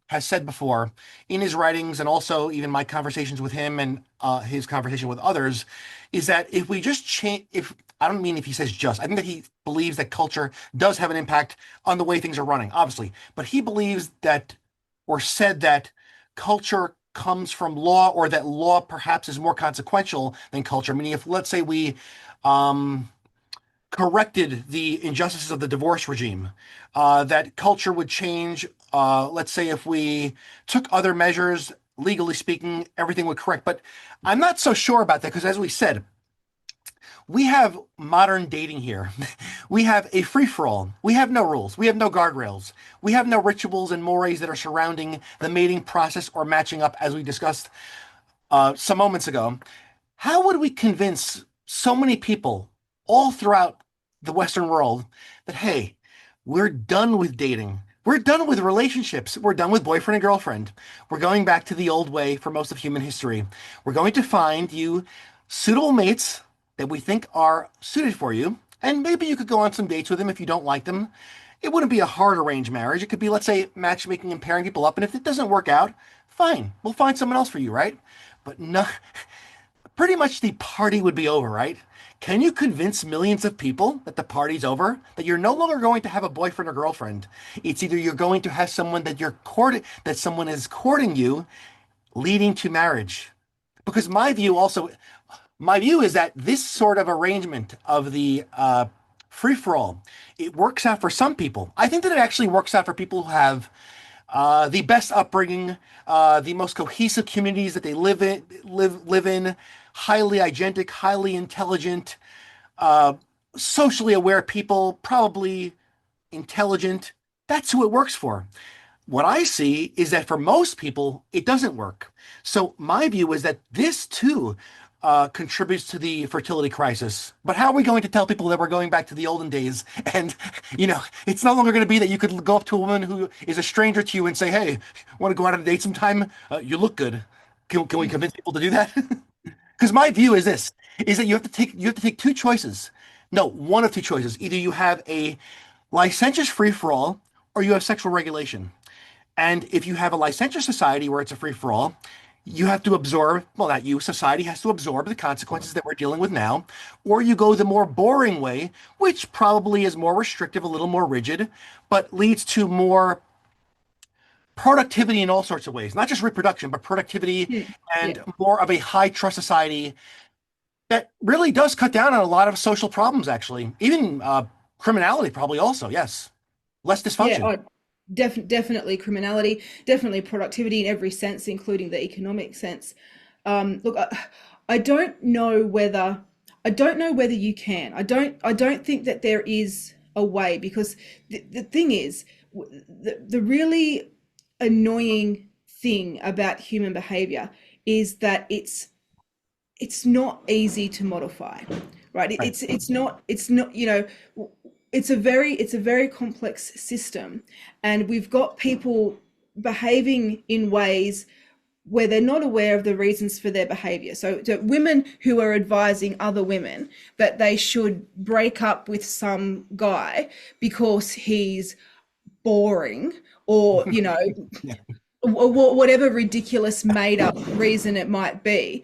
has said before in his writings and also even my conversations with him and his conversation with others, is that if we just change, if I don't mean if he says just, I think that he believes that culture does have an impact on the way things are running, obviously. But he believes that, or said that culture comes from law, or that law perhaps is more consequential than culture. Meaning, if let's say we um, corrected the injustices of the divorce regime, that culture would change. Let's say if we took other measures, legally speaking, everything would correct. But I'm not so sure about that because, as we said, we have modern dating here. We have a free for all. We have no rules. We have no guardrails. We have no rituals and mores that are surrounding the mating process or matching up, as we discussed some moments ago. How would we convince so many people all throughout the Western world that, hey, we're done with dating? We're done with relationships. We're done with boyfriend and girlfriend. We're going back to the old way for most of human history. We're going to find you suitable mates that we think are suited for you. And maybe you could go on some dates with them if you don't like them. It wouldn't be a hard arranged marriage. It could be, let's say, matchmaking and pairing people up. And if it doesn't work out, fine, we'll find someone else for you, right? But no, pretty much the party would be over, right? Can you convince millions of people that the party's over? That you're no longer going to have a boyfriend or girlfriend? It's either you're going to have someone that you're courting, that someone is courting you, leading to marriage. Because my view is that this sort of arrangement of the free for all, it works out for some people. I think that it actually works out for people who have the best upbringing, the most cohesive communities that they live in, highly agentic, highly intelligent, uh, socially aware people, probably intelligent. That's who it works for. What I see is that for most people, it doesn't work. So my view is that this too contributes to the fertility crisis. But how are we going to tell people that we're going back to the olden days? And, it's no longer going to be that you could go up to a woman who is a stranger to you and say, hey, want to go out on a date sometime? You look good. Can we convince people to do that? Because my view is this, is that you have to take two choices. No, one of two choices. Either you have a licentious free-for-all or you have sexual regulation. And if you have a licentious society where it's a free-for-all, you have to absorb, well, not you, society has to absorb the consequences that we're dealing with now, or you go the more boring way, which probably is more restrictive, a little more rigid, but leads to more productivity in all sorts of ways, not just reproduction, but productivity Yeah. Yeah. and more of a high trust society that really does cut down on a lot of social problems, actually. Even criminality, probably also, yes. Less Yeah, dysfunction. definitely criminality, definitely productivity in every sense, including the economic sense. Look, I don't know whether you can. I don't think that there is a way because the thing is, the really annoying thing about human behavior is that it's not easy to modify, right? Right. It's not it's a very complex system, and we've got people behaving in ways where they're not aware of the reasons for their behavior. So women who are advising other women that they should break up with some guy because he's boring, or Yeah. whatever ridiculous made up reason it might be.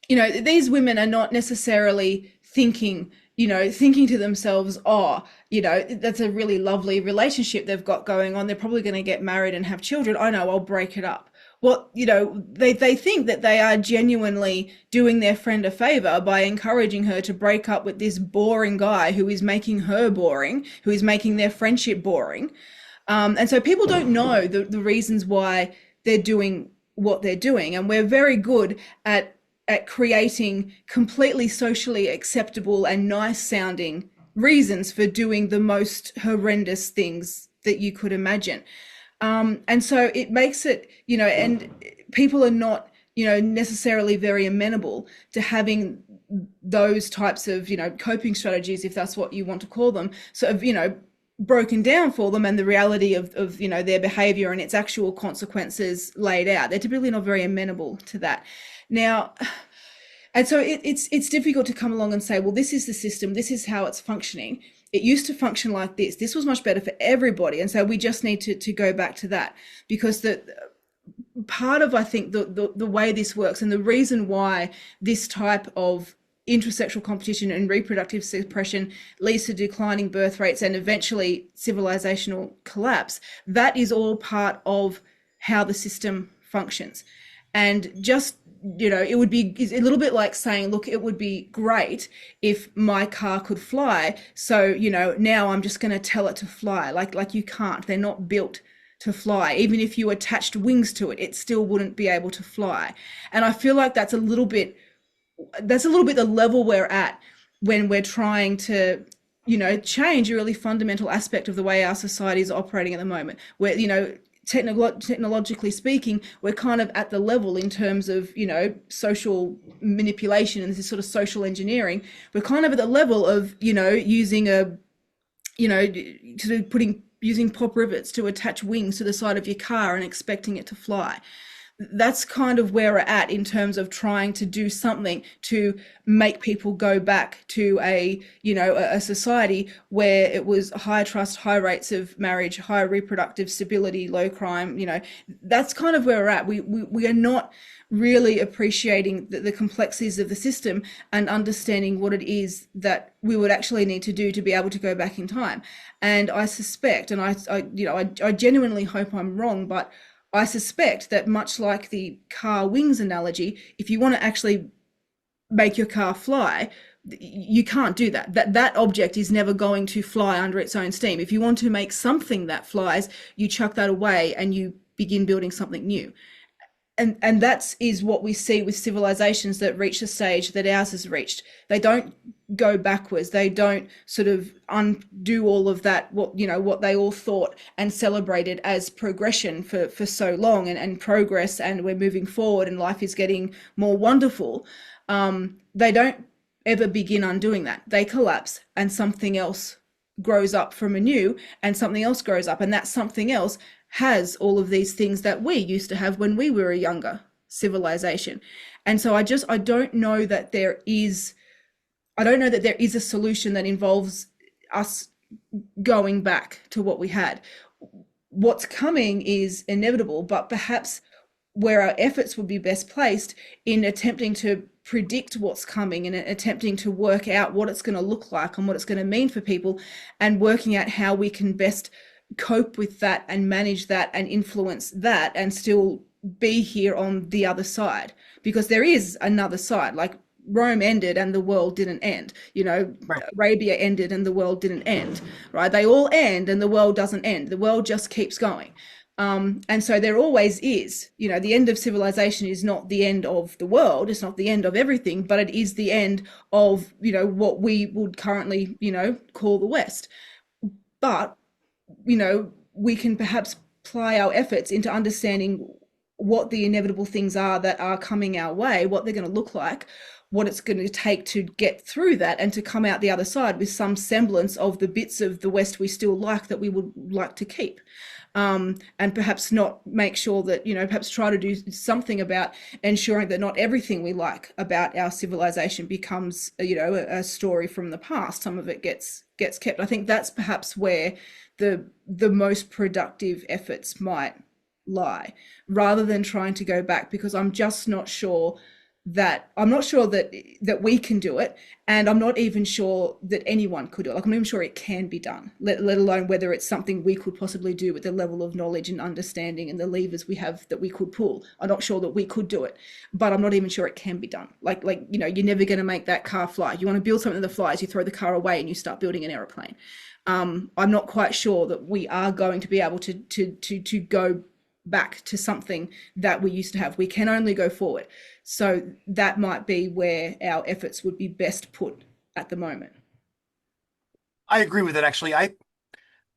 These women are not necessarily thinking to themselves, oh, that's a really lovely relationship they've got going on. They're probably going to get married and have children. I know, I'll break it up. Well, they think that they are genuinely doing their friend a favor by encouraging her to break up with this boring guy who is making her boring, who is making their friendship boring. And so people don't know the reasons why they're doing what they're doing. And we're very good at creating completely socially acceptable and nice sounding reasons for doing the most horrendous things that you could imagine. And so it makes it, and people are not, necessarily very amenable to having those types of, coping strategies, if that's what you want to call them, sort of, broken down for them, and the reality of their behavior and its actual consequences laid out. They're typically not very amenable to that. Now, and so it's difficult to come along and say, well, this is the system, this is how it's functioning. It used to function like this. This was much better for everybody. And so we just need to go back to that, because the part of, I think, the way this works, and the reason why this type of intersexual competition and reproductive suppression leads to declining birth rates and eventually civilizational collapse, that is all part of how the system functions. And just, it would be a little bit like saying, look, it would be great if my car could fly, so now I'm just going to tell it to fly. Like you can't. They're not built to fly. Even if you attached wings to it, it still wouldn't be able to fly. And I feel like that's a little bit the level we're at when we're trying to change a really fundamental aspect of the way our society is operating at the moment, where technologically speaking, we're kind of at the level in terms of social manipulation and this sort of social engineering. We're kind of at the level of using using pop rivets to attach wings to the side of your car and expecting it to fly. That's kind of where we're at in terms of trying to do something to make people go back to a society where it was high trust, high rates of marriage, high reproductive stability, low crime. That's kind of where we're at. We are not really appreciating the complexities of the system and understanding what it is that we would actually need to do to be able to go back in time. And I suspect, and I genuinely hope I'm wrong, but I suspect that, much like the car wings analogy, if you want to actually make your car fly, you can't do that. That object is never going to fly under its own steam. If you want to make something that flies, you chuck that away and you begin building something new. And that is what we see with civilizations that reach the stage that ours has reached. They don't go backwards. They don't sort of undo all of that, what they all thought and celebrated as progression for so long, and progress, and we're moving forward and life is getting more wonderful. They don't ever begin undoing that. They collapse and something else grows up from anew, and something else grows up, and that something else has all of these things that we used to have when we were a younger civilization. And so I don't know that there is a solution that involves us going back to what we had. What's coming is inevitable, but perhaps where our efforts would be best placed in attempting to predict what's coming and attempting to work out what it's going to look like and what it's going to mean for people, and working out how we can best cope with that and manage that and influence that and still be here on the other side, because there is another side. Like, Rome ended and the world didn't end. Right. Arabia ended and the world didn't end, right? They all end and the world doesn't end. The world just keeps going. And so there always is, the end of civilization is not the end of the world. It's not the end of everything, but it is the end of, what we would currently, call the West. But we can perhaps apply our efforts into understanding what the inevitable things are that are coming our way, what they're going to look like, what it's going to take to get through that, and to come out the other side with some semblance of the bits of the West we still like, that we would like to keep. And perhaps not make sure that, perhaps try to do something about ensuring that not everything we like about our civilization becomes, a story from the past. Some of it gets kept. I think that's perhaps where the most productive efforts might lie, rather than trying to go back, because I'm not sure that we can do it, and I'm not even sure that anyone could do it. Like, I'm not even sure it can be done, let alone whether it's something we could possibly do with the level of knowledge and understanding and the levers we have that we could pull. I'm not sure that we could do it, but I'm not even sure it can be done. Like you're never going to make that car fly. You want to build something that flies, you throw the car away and you start building an aeroplane. I'm not quite sure that we are going to be able to go back to something that we used to have. We can only go forward. So that might be where our efforts would be best put at the moment. I agree with it, actually. I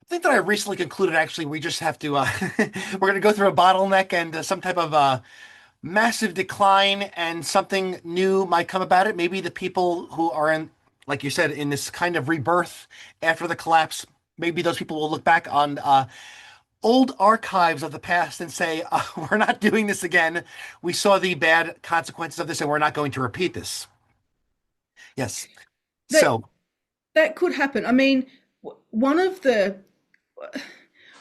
think that I recently concluded, actually, we just have to, we're going to go through a bottleneck and some type of massive decline, and something new might come about it. Maybe the people who are in, like you said, in this kind of rebirth after the collapse, maybe those people will look back on old archives of the past and say, we're not doing this again. We saw the bad consequences of this and we're not going to repeat this. Yes. That So, that could happen. I mean, one of the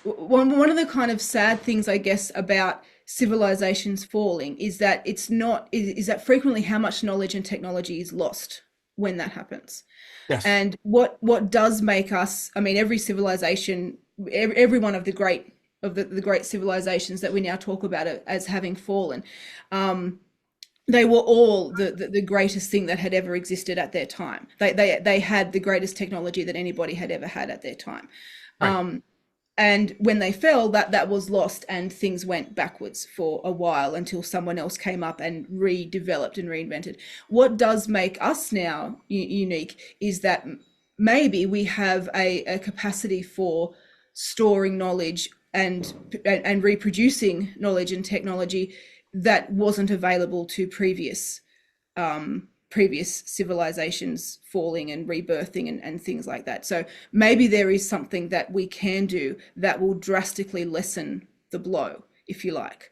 one of the kind of sad things, I guess, about civilizations falling is that it's not is that frequently how much knowledge and technology is lost when that happens. yes. And what does make us, I mean, every civilization, every one of the great the great civilizations that we now talk about as having fallen, they were all the greatest thing that had ever existed at their time. They had the greatest technology that anybody had ever had at their time. Right. And when they fell, that was lost, and things went backwards for a while until someone else came up and redeveloped and reinvented. What does make us now unique is that maybe we have a capacity for storing knowledge and reproducing knowledge and technology that wasn't available to previous civilizations falling and rebirthing and things like that. So maybe there is something that we can do that will drastically lessen the blow, if you like.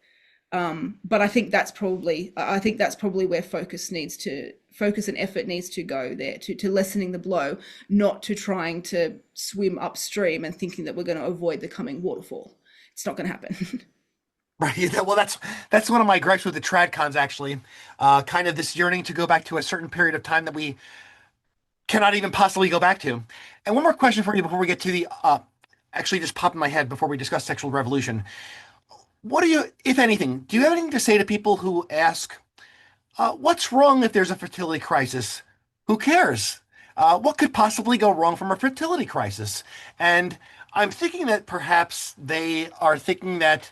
But I think that's probably where focus and effort needs to go there, to lessening the blow, not to trying to swim upstream and thinking that we're going to avoid the coming waterfall. It's not going to happen. Right. Yeah, well, that's one of my gripes with the tradcons, actually. Kind of this yearning to go back to a certain period of time that we cannot even possibly go back to. And one more question for you before we get to the actually just popped in my head before we discuss sexual revolution. What do you, if anything, do you have anything to say to people who ask, what's wrong if there's a fertility crisis? Who cares? What could possibly go wrong from a fertility crisis? And I'm thinking that perhaps they are thinking that,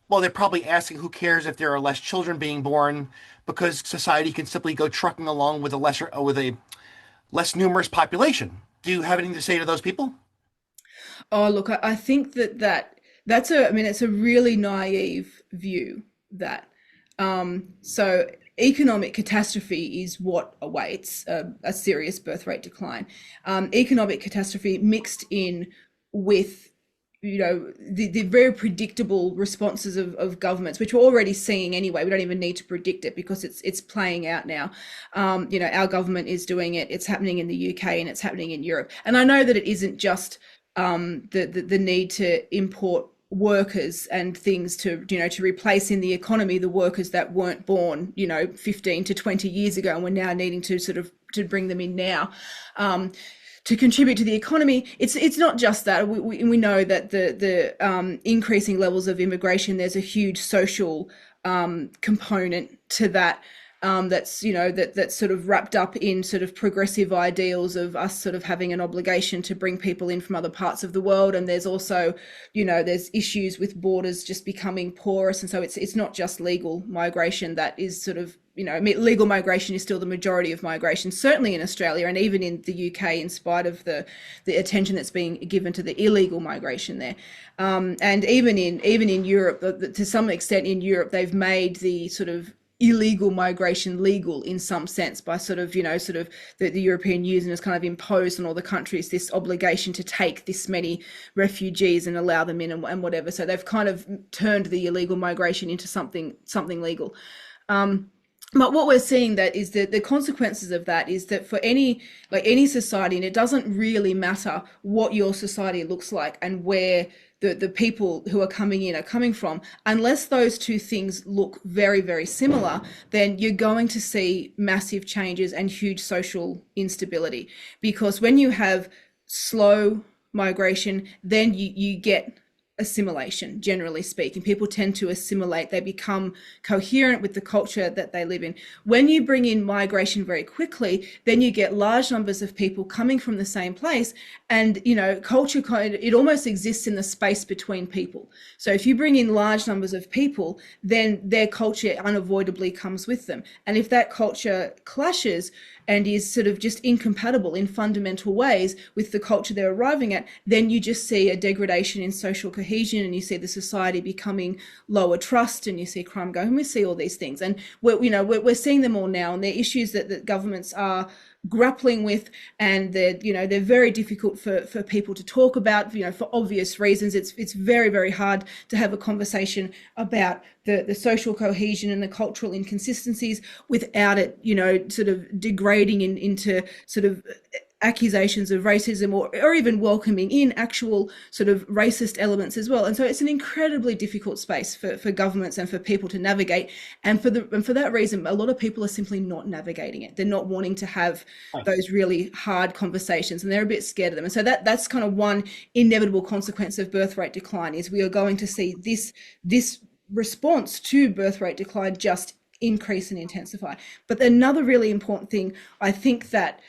well, they're probably asking who cares if there are less children being born because society can simply go trucking along with a less numerous population. Do you have anything to say to those people? Oh, look, I think that's I mean, it's a really naive view that. So economic catastrophe is what awaits a serious birth rate decline. Economic catastrophe mixed in with the very predictable responses of governments, which we're already seeing anyway. We don't even need to predict it because it's playing out now. Our government is doing it. It's happening in the UK and it's happening in Europe. And I know that it isn't just the need to import workers and things to replace in the economy the workers that weren't born 15 to 20 years ago, and we're now needing to sort of to bring them in now. To contribute to the economy, it's not just that. We know that the increasing levels of immigration, there's a huge social component to that. That's sort of wrapped up in sort of progressive ideals of us sort of having an obligation to bring people in from other parts of the world. And there's also, there's issues with borders just becoming porous. And so it's not just legal migration that is sort of, legal migration is still the majority of migration, certainly in Australia and even in the UK, in spite of the attention that's being given to the illegal migration there. And even in Europe, to some extent in Europe, they've made the sort of illegal migration legal in some sense by sort of the European Union has kind of imposed on all the countries this obligation to take this many refugees and allow them in and whatever. So they've kind of turned the illegal migration into something legal. But what we're seeing that is that the consequences of that is that for any society, and it doesn't really matter what your society looks like and where the people who are coming in are coming from, unless those two things look very, very similar, then you're going to see massive changes and huge social instability. Because when you have slow migration, then you get assimilation, generally speaking. People tend to assimilate. They become coherent with the culture that they live in. When you bring in migration very quickly, then you get large numbers of people coming from the same place. And, culture, it almost exists in the space between people. So if you bring in large numbers of people, then their culture unavoidably comes with them. And if that culture clashes, and is sort of just incompatible in fundamental ways with the culture they're arriving at, then you just see a degradation in social cohesion, and you see the society becoming lower trust, and you see crime going. We see all these things, and we're seeing them all now, and they're issues that governments are grappling with, and they're very difficult for people to talk about, for obvious reasons. It's very, very hard to have a conversation about the social cohesion and the cultural inconsistencies without it, sort of degrading into sort of accusations of racism, or even welcoming in actual sort of racist elements as well. And so it's an incredibly difficult space for governments and for people to navigate. And for that reason, a lot of people are simply not navigating it. They're not wanting to have those really hard conversations, and they're a bit scared of them. And so that's kind of one inevitable consequence of birth rate decline, is we are going to see this response to birth rate decline just increase and intensify. But another really important thing, I think, that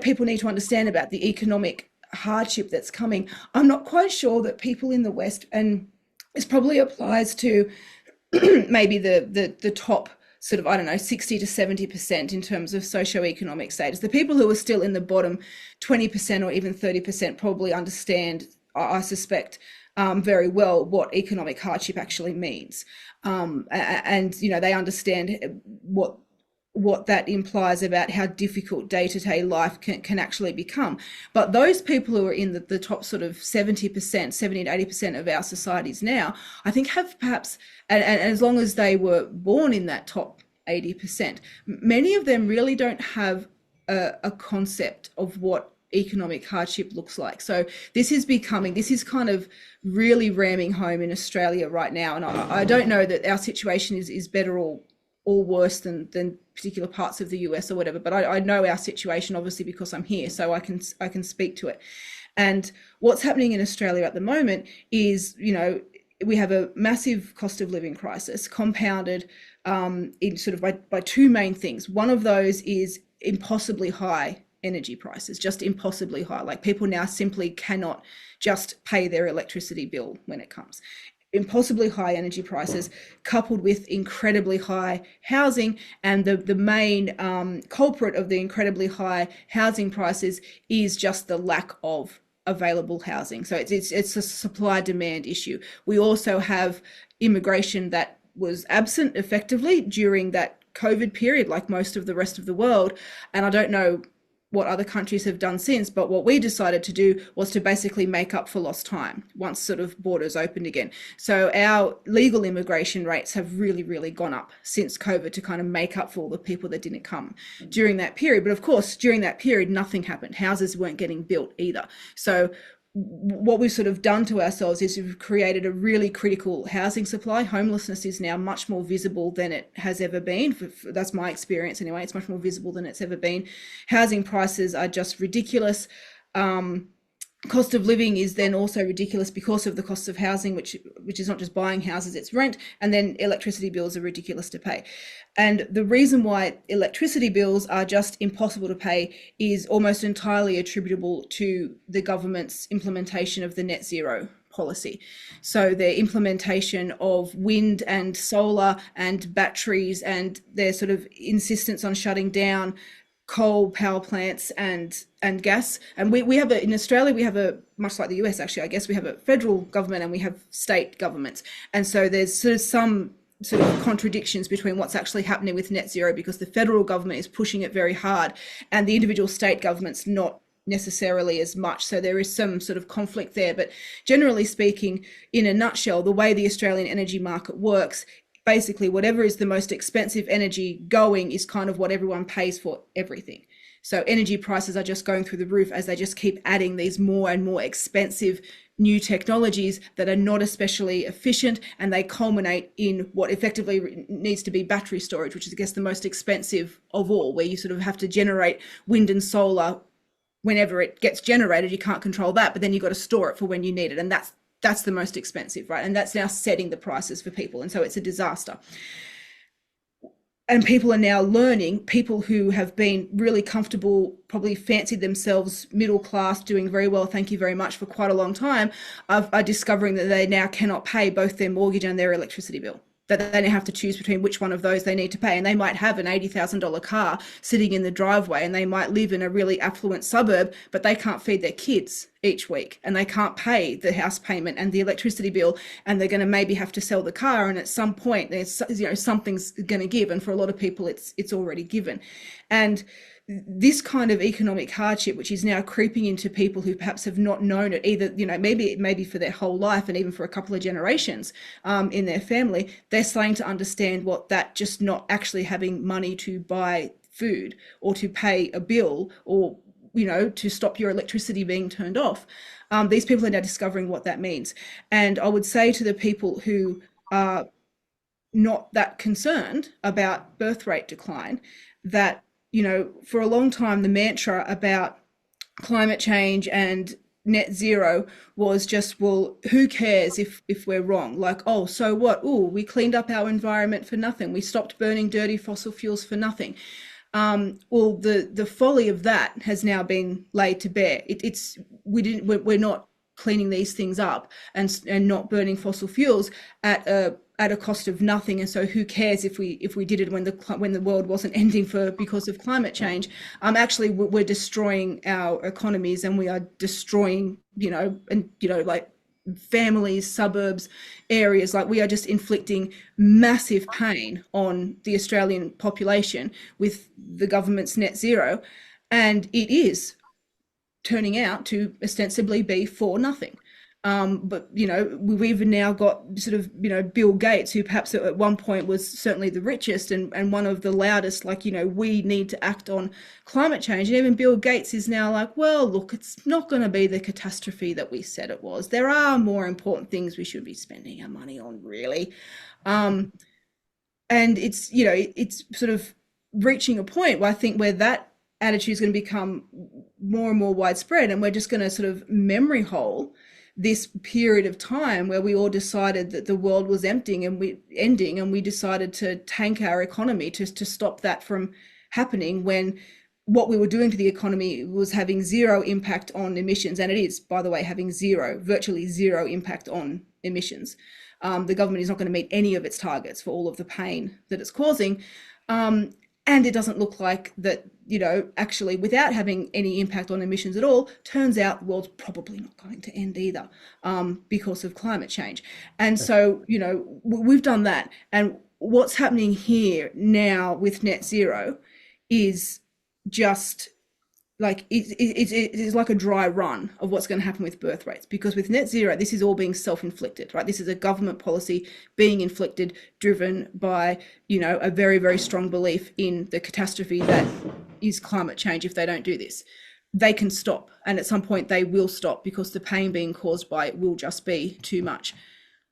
people need to understand about the economic hardship that's coming. I'm not quite sure that people in the West, and this probably applies to maybe the top sort of, I don't know, 60 to 70% in terms of socioeconomic status. The people who are still in the bottom 20% or even 30% probably understand, I suspect, very well what economic hardship actually means. And they understand what that implies about how difficult day-to-day life can actually become. But those people who are in the top sort of 70%, 70 to 80% of our societies now, I think have perhaps, and as long as they were born in that top 80%, many of them really don't have a concept of what economic hardship looks like. So this is kind of really ramming home in Australia right now. And I don't know that our situation is better or worse than particular parts of the US or whatever, but I know our situation obviously because I'm here, so I can speak to it. And what's happening in Australia at the moment is, we have a massive cost of living crisis compounded in sort of by two main things. One of those is impossibly high energy prices, just impossibly high. Like, people now simply cannot just pay their electricity bill when it comes. Impossibly high energy prices coupled with incredibly high housing, and the main culprit of the incredibly high housing prices is just the lack of available housing. So it's a supply demand issue. We also have immigration that was absent effectively during that COVID period, like most of the rest of the world, and I don't know what other countries have done since, but what we decided to do was to basically make up for lost time once sort of borders opened again. So our legal immigration rates have really, really gone up since COVID to kind of make up for all the people that didn't come during that period. But of course, during that period, nothing happened. Houses weren't getting built either. So what we've sort of done to ourselves is we've created a really critical housing supply. Homelessness is now much more visible than it has ever been. That's my experience anyway. It's much more visible than it's ever been. Housing prices are just ridiculous. Cost of living is then also ridiculous because of the cost of housing, which is not just buying houses, it's rent, and then electricity bills are ridiculous to pay. And the reason why electricity bills are just impossible to pay is almost entirely attributable to the government's implementation of the net zero policy. So their implementation of wind and solar and batteries, and their sort of insistence on shutting down coal power plants and gas. And we have in Australia, we have much like the US actually, I guess, we have a federal government and we have state governments. And so there's sort of some sort of contradictions between what's actually happening with net zero, because the federal government is pushing it very hard and the individual state governments not necessarily as much. So there is some sort of conflict there. But generally speaking, in a nutshell, the way the Australian energy market works, basically whatever is the most expensive energy going is kind of what everyone pays for everything. So energy prices are just going through the roof as they just keep adding these more and more expensive new technologies that are not especially efficient, and they culminate in what effectively needs to be battery storage, which is, I guess, the most expensive of all, where you sort of have to generate wind and solar whenever it gets generated. You can't control that, but then you've got to store it for when you need it, and that's the most expensive, right? And that's now setting the prices for people. And so it's a disaster. And people are now learning, people who have been really comfortable, probably fancied themselves middle class, doing very well, thank you very much, for quite a long time, are discovering that they now cannot pay both their mortgage and their electricity bill. but they then have to choose between which one of those they need to pay. And they might have an $80,000 car sitting in the driveway, and they might live in a really affluent suburb, but they can't feed their kids each week, and they can't pay the house payment and the electricity bill, and they're going to maybe have to sell the car. And at some point, there's, something's going to give, and for a lot of people, it's already given. And this kind of economic hardship, which is now creeping into people who perhaps have not known it either, maybe for their whole life and even for a couple of generations in their family, they're starting to understand what that just not actually having money to buy food or to pay a bill or, to stop your electricity being turned off. These people are now discovering what that means. And I would say to the people who are not that concerned about birth rate decline that, for a long time, the mantra about climate change and net zero was just, well, who cares if we're wrong? Like, oh, so what? Oh, we cleaned up our environment for nothing. We stopped burning dirty fossil fuels for nothing. Well, the folly of that has now been laid to bear. We're not cleaning these things up and not burning fossil fuels at a cost of nothing. And so who cares if we did it when the world wasn't ending because of climate change? Actually, we're destroying our economies, and we are destroying, like families, suburbs, areas. Like, we are just inflicting massive pain on the Australian population with the government's net zero. And it is turning out to ostensibly be for nothing. But we've even now got sort of Bill Gates, who perhaps at one point was certainly the richest and one of the loudest, like, we need to act on climate change. And even Bill Gates is now like, well, look, it's not going to be the catastrophe that we said it was. There are more important things we should be spending our money on, really. And it's sort of reaching a point where I think where that attitude is going to become more and more widespread, and we're just going to sort of memory hole this period of time where we all decided that the world was ending, and we decided to tank our economy to stop that from happening, when what we were doing to the economy was having zero impact on emissions. And it is, by the way, having virtually zero impact on emissions. The government is not going to meet any of its targets for all of the pain that it's causing. And it doesn't look like that, actually, without having any impact on emissions at all, turns out the world's probably not going to end either, because of climate change. And so, we've done that. And what's happening here now with net zero is just like it is like a dry run of what's going to happen with birth rates, because with net zero, this is all being self-inflicted, right? This is a government policy being inflicted, driven by a very, very strong belief in the catastrophe that is climate change. If they don't do this, they can stop, and at some point they will stop, because the pain being caused by it will just be too much.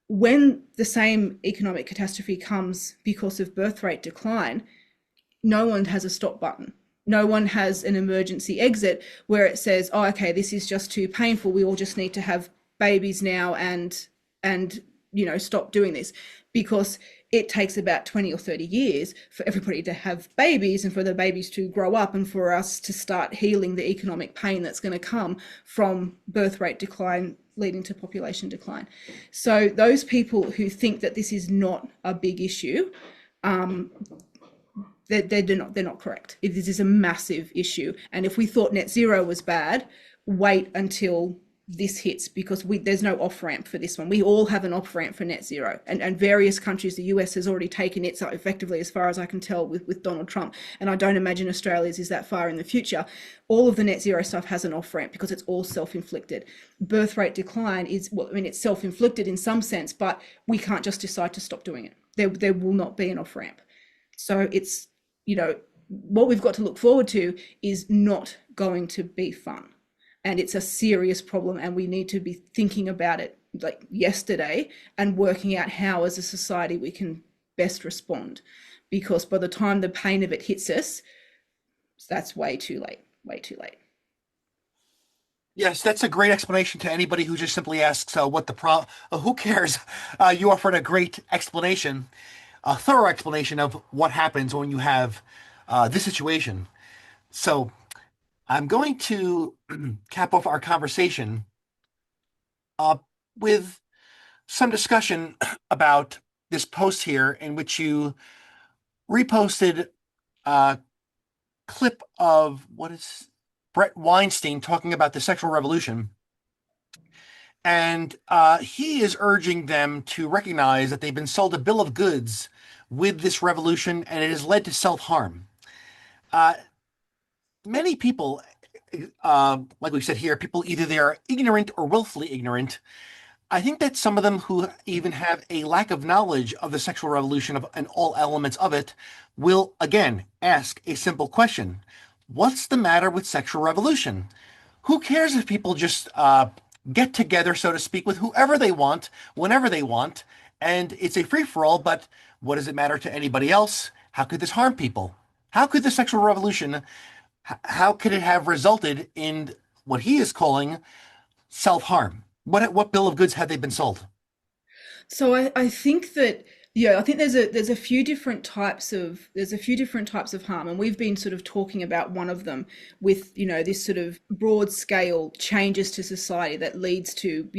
When the same economic catastrophe comes because of birth rate decline, no one has a stop button. No one has an emergency exit where it says, oh, okay, this is just too painful. We all just need to have babies now and stop doing this, because it takes about 20 or 30 years for everybody to have babies and for the babies to grow up and for us to start healing the economic pain that's going to come from birth rate decline leading to population decline. So those people who think that this is not a big issue, they're not correct. This is a massive issue. And if we thought net zero was bad, wait until this hits, because there's no off-ramp for this one. We all have an off-ramp for net zero, and various countries, the US has already taken it, so effectively, as far as I can tell, with Donald Trump. And I don't imagine Australia's is that far in the future. All of the net zero stuff has an off-ramp because it's all self-inflicted. Birth rate decline is, well, I mean, it's self-inflicted in some sense, but we can't just decide to stop doing it. There will not be an off-ramp. So it's, what we've got to look forward to is not going to be fun. And it's a serious problem, and we need to be thinking about it like yesterday and working out how as a society we can best respond, because by the time the pain of it hits us, that's way too late. Yes, that's a great explanation to anybody who just simply asks, what the problem, who cares? You offered a great explanation, a thorough explanation of what happens when you have this situation. So I'm going to cap off our conversation with some discussion about this post here in which you reposted a clip of what is Brett Weinstein talking about the sexual revolution. And he is urging them to recognize that they've been sold a bill of goods with this revolution, and it has led to self harm. Uh, Many people, like we said here, people either they are ignorant or willfully ignorant. I think that some of them who even have a lack of knowledge of the sexual revolution and all elements of it will again ask a simple question. What's the matter with sexual revolution? Who cares if people just get together, so to speak, with whoever they want, whenever they want, and it's a free-for-all, but what does it matter to anybody else? How could this harm people? How could the sexual revolution, how could it have resulted in what he is calling self-harm? What bill of goods had they been sold? So I think that yeah, I think there's a few different types of harm, and we've been sort of talking about one of them with this sort of broad scale changes to society that leads to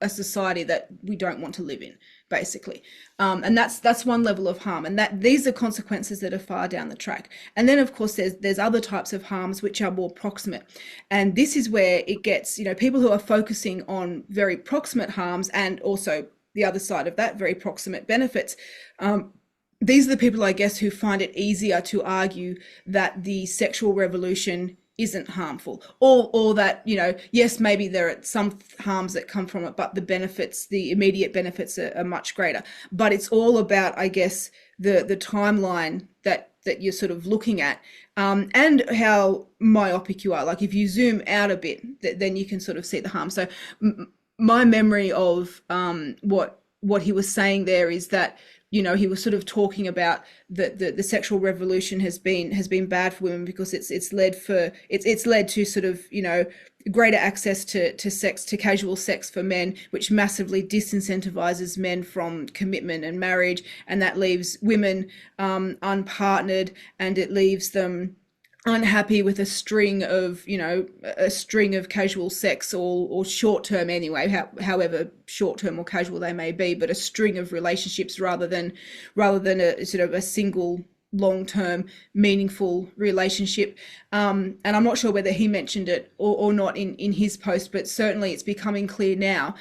a society that we don't want to live in, basically. And that's one level of harm, and that these are consequences that are far down the track. And then of course there's other types of harms which are more proximate, and this is where it gets people who are focusing on very proximate harms and also the other side of that, very proximate benefits. These are the people, I guess, who find it easier to argue that the sexual revolution isn't harmful, or that yes, maybe there are some harms that come from it, but the immediate benefits are much greater. But it's all about, I guess, the timeline that you're sort of looking at, and how myopic you are. Like if you zoom out a bit, then you can sort of see the harm. So my memory of what he was saying there is that he was sort of talking about the sexual revolution has been bad for women because it's led to sort of greater access to sex, to casual sex for men, which massively disincentivizes men from commitment and marriage, and that leaves women unpartnered, and it leaves them unhappy with a string of casual sex, or short term anyway, however short term or casual they may be, but a string of relationships rather than a sort of a single long term meaningful relationship. And I'm not sure whether he mentioned it or not in his post, but certainly it's becoming clear now.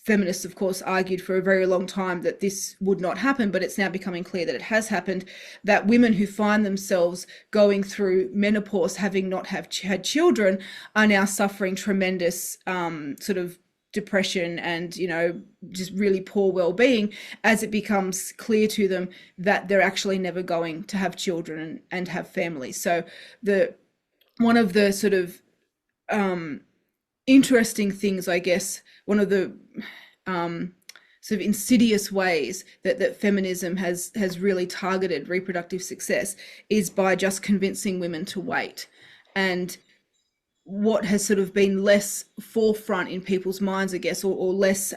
Feminists, of course, argued for a very long time that this would not happen, but it's now becoming clear that it has happened, that women who find themselves going through menopause, having not had children, are now suffering tremendous sort of depression and just really poor well-being, as it becomes clear to them that they're actually never going to have children and have families. So one of the sort of interesting things, I guess, one of the sort of insidious ways that feminism has really targeted reproductive success is by just convincing women to wait. And what has sort of been less forefront in people's minds, I guess, or less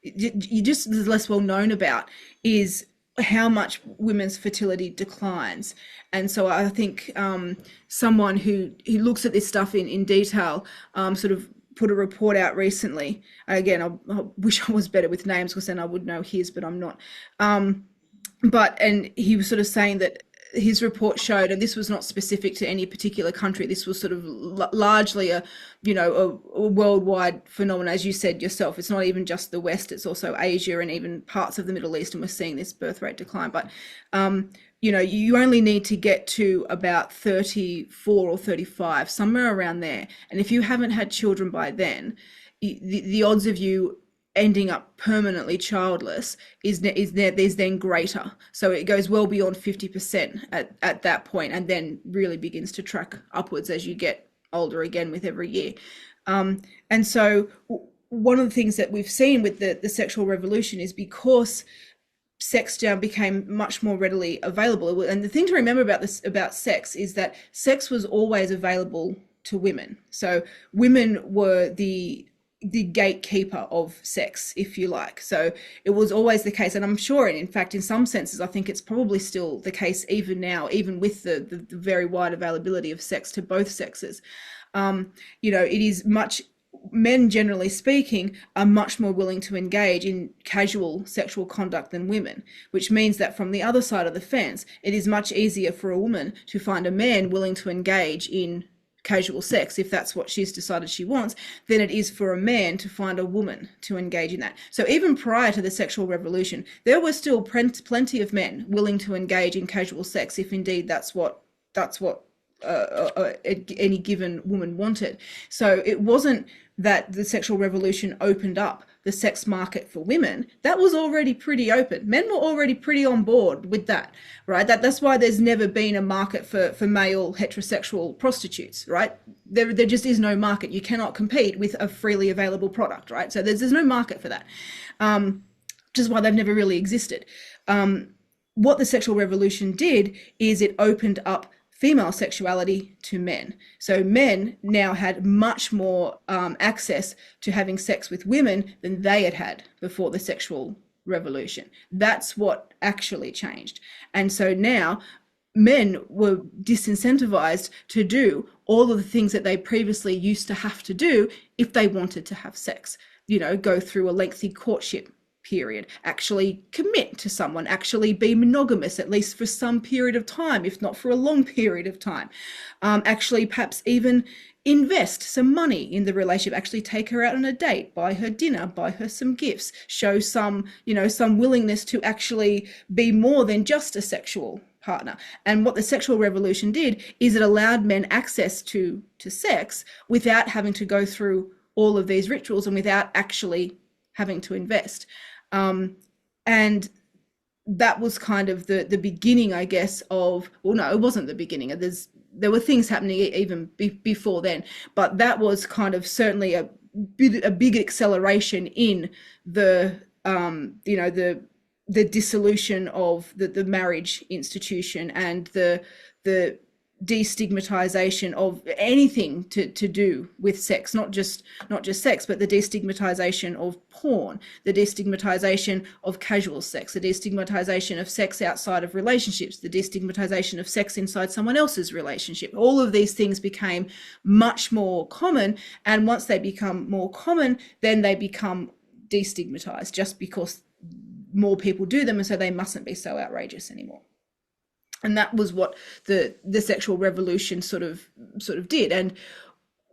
you just less well known about, is how much women's fertility declines. And so I think someone who looks at this stuff in detail sort of put a report out recently. Again, I wish I was better with names because then I would know his, but I'm not. And he was sort of saying that his report showed, and this was not specific to any particular country, this was sort of largely a worldwide phenomenon. As you said yourself, it's not even just the West, it's also Asia and even parts of the Middle East, and we're seeing this birth rate decline. But you only need to get to about 34 or 35, somewhere around there, and if you haven't had children by then, the odds of you ending up permanently childless is then greater. So it goes well beyond 50% at that point, and then really begins to track upwards as you get older again with every year. And so one of the things that we've seen with the sexual revolution is because sex now became much more readily available. And the thing to remember about sex is that sex was always available to women. So women were the gatekeeper of sex, if you like. So it was always the case, and I'm sure, in fact, in some senses, I think it's probably still the case even now, even with the very wide availability of sex to both sexes. It is much men, generally speaking, are much more willing to engage in casual sexual conduct than women, which means that from the other side of the fence, it is much easier for a woman to find a man willing to engage in casual sex, if that's what she's decided she wants, than it is for a man to find a woman to engage in that. So even prior to the sexual revolution, there were still plenty of men willing to engage in casual sex, if indeed that's what any given woman wanted. So it wasn't that the sexual revolution opened up the sex market for women. That was already pretty open. Men were already pretty on board with that, right? That's why there's never been a market for male heterosexual prostitutes, right? There just is no market. You cannot compete with a freely available product, right? So there's no market for that, which is why they've never really existed. What the sexual revolution did is it opened up female sexuality to men. So men now had much more access to having sex with women than they had before the sexual revolution. That's what actually changed. And so now men were disincentivized to do all of the things that they previously used to have to do if they wanted to have sex. Go through a lengthy courtship period, actually commit to someone, actually be monogamous, at least for some period of time, if not for a long period of time. Actually perhaps even invest some money in the relationship, actually take her out on a date, buy her dinner, buy her some gifts, show some willingness to actually be more than just a sexual partner. And what the sexual revolution did is it allowed men access to sex without having to go through all of these rituals and without actually having to invest. And that was kind of the beginning, I guess, of, well, no, it wasn't the beginning. There were things happening even before then, but that was kind of certainly a big acceleration in the dissolution of the marriage institution and the destigmatization of anything to do with sex, not just sex, but the destigmatization of porn, the destigmatization of casual sex, the destigmatization of sex outside of relationships, the destigmatization of sex inside someone else's relationship. All of these things became much more common, and once they become more common, then they become destigmatized just because more people do them, and so they mustn't be so outrageous anymore. And that was what the sexual revolution sort of did. And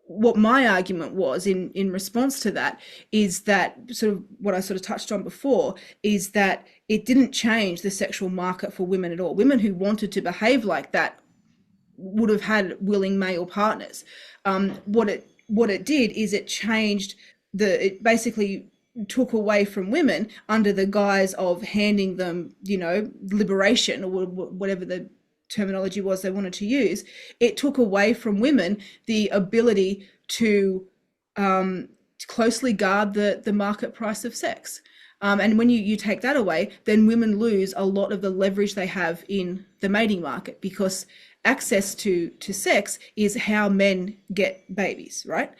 what my argument was in response to that is that sort of what I sort of touched on before is that it didn't change the sexual market for women at all. Women who wanted to behave like that would have had willing male partners. What it did is it basically took away from women under the guise of handing them, liberation, or whatever the terminology was they wanted to use. It took away from women the ability to closely guard the market price of sex. And when you take that away, then women lose a lot of the leverage they have in the mating market, because access to sex is how men get babies, right?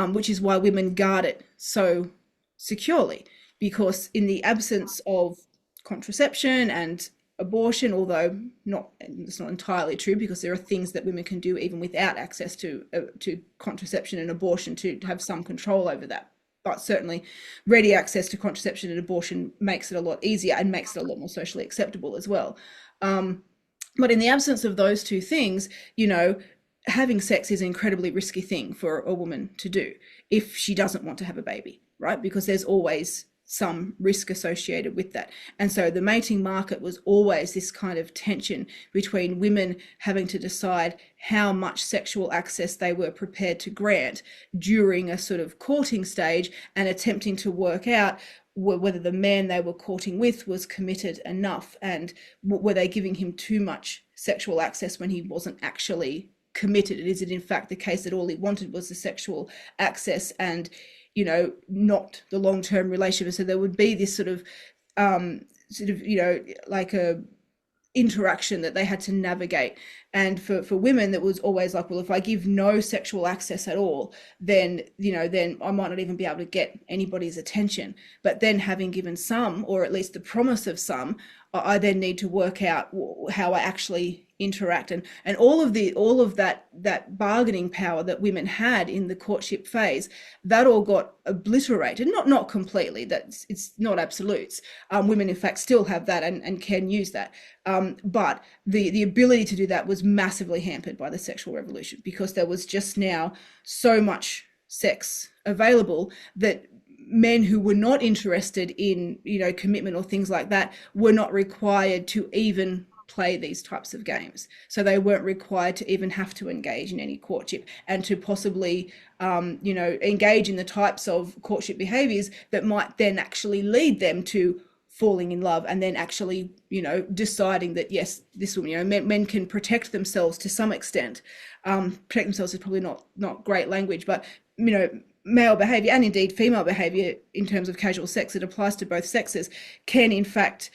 Which is why women guard it so securely, because in the absence of contraception and abortion, although it's not entirely true, because there are things that women can do even without access to contraception and abortion to have some control over that. But certainly ready access to contraception and abortion makes it a lot easier and makes it a lot more socially acceptable as well. But in the absence of those two things, having sex is an incredibly risky thing for a woman to do if she doesn't want to have a baby, right? Because there's always some risk associated with that. And so the mating market was always this kind of tension between women having to decide how much sexual access they were prepared to grant during a sort of courting stage, and attempting to work out whether the man they were courting with was committed enough, and were they giving him too much sexual access when he wasn't actually committed. Is it in fact the case that all he wanted was the sexual access and not the long-term relationship? So there would be this sort of like a interaction that they had to navigate. And for women, that was always like, well, if I give no sexual access at all, then I might not even be able to get anybody's attention. But then having given some, or at least the promise of some, I then need to work out how I actually interact, and all of that bargaining power that women had in the courtship phase, that all got obliterated. Not completely, that's it's not absolutes. Women in fact still have that, and can use that, but the ability to do that was massively hampered by the sexual revolution, because there was just now so much sex available that men who were not interested in, commitment or things like that, were not required to even play these types of games. So they weren't required to even have to engage in any courtship, and to possibly, engage in the types of courtship behaviors that might then actually lead them to falling in love, and then actually, deciding that yes, this will, men can protect themselves to some extent. Protect themselves is probably not great language, but male behavior, and indeed female behavior in terms of casual sex, it applies to both sexes, can in fact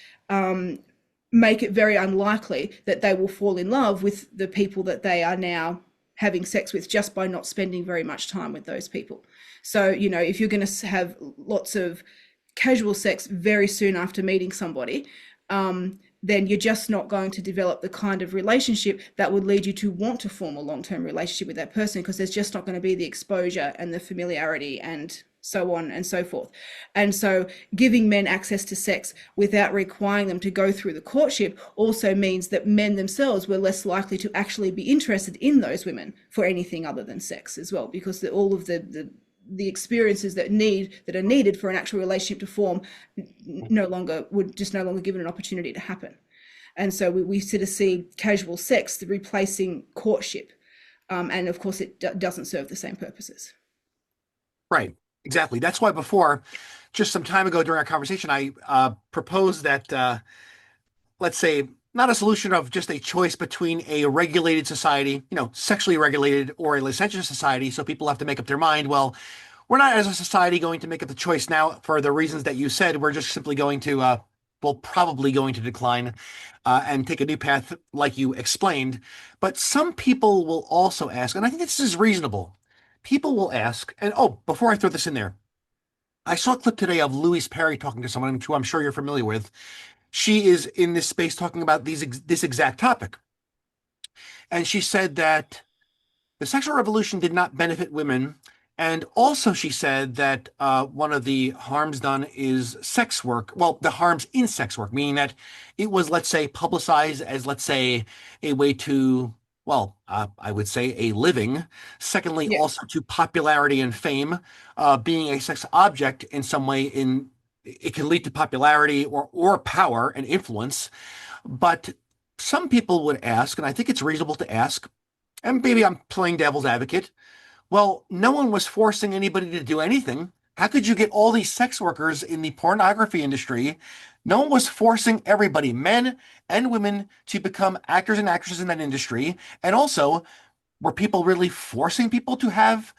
make it very unlikely that they will fall in love with the people that they are now having sex with, just by not spending very much time with those people. So, if you're going to have lots of casual sex very soon after meeting somebody, then you're just not going to develop the kind of relationship that would lead you to want to form a long-term relationship with that person, because there's just not going to be the exposure and the familiarity and so on and so forth. And so giving men access to sex without requiring them to go through the courtship also means that men themselves were less likely to actually be interested in those women for anything other than sex as well, because all of the experiences that are needed for an actual relationship to form would just no longer given an opportunity to happen. And so we sort of see casual sex replacing courtship, and of course it doesn't serve the same purposes. Right. Exactly. That's why before, just some time ago during our conversation, I proposed that, let's say, not a solution of just a choice between a regulated society, sexually regulated, or a licentious society. So people have to make up their mind. Well, we're not as a society going to make up the choice now for the reasons that you said. We're just simply going to, well, probably going to decline and take a new path, like you explained. But some people will also ask, and I think this is reasonable. People will ask, and oh, before I throw this in there, I saw a clip today of Louise Perry talking to someone who I'm sure you're familiar with. She is in this space talking about this exact topic. And she said that the sexual revolution did not benefit women. And also, she said that one of the harms done is sex work. Well, the harms in sex work, meaning that it was, let's say, publicized as, let's say, a way to, well, I would say a living. Secondly, Yeah. also to popularity and fame. Being a sex object in some way, it can lead to popularity or power and influence. But some people would ask, and I think it's reasonable to ask, and maybe I'm playing devil's advocate. Well, no one was forcing anybody to do anything. How could you get all these sex workers in the pornography industry? No one was forcing everybody, men and women, to become actors and actresses in that industry. And also, were people really forcing people to have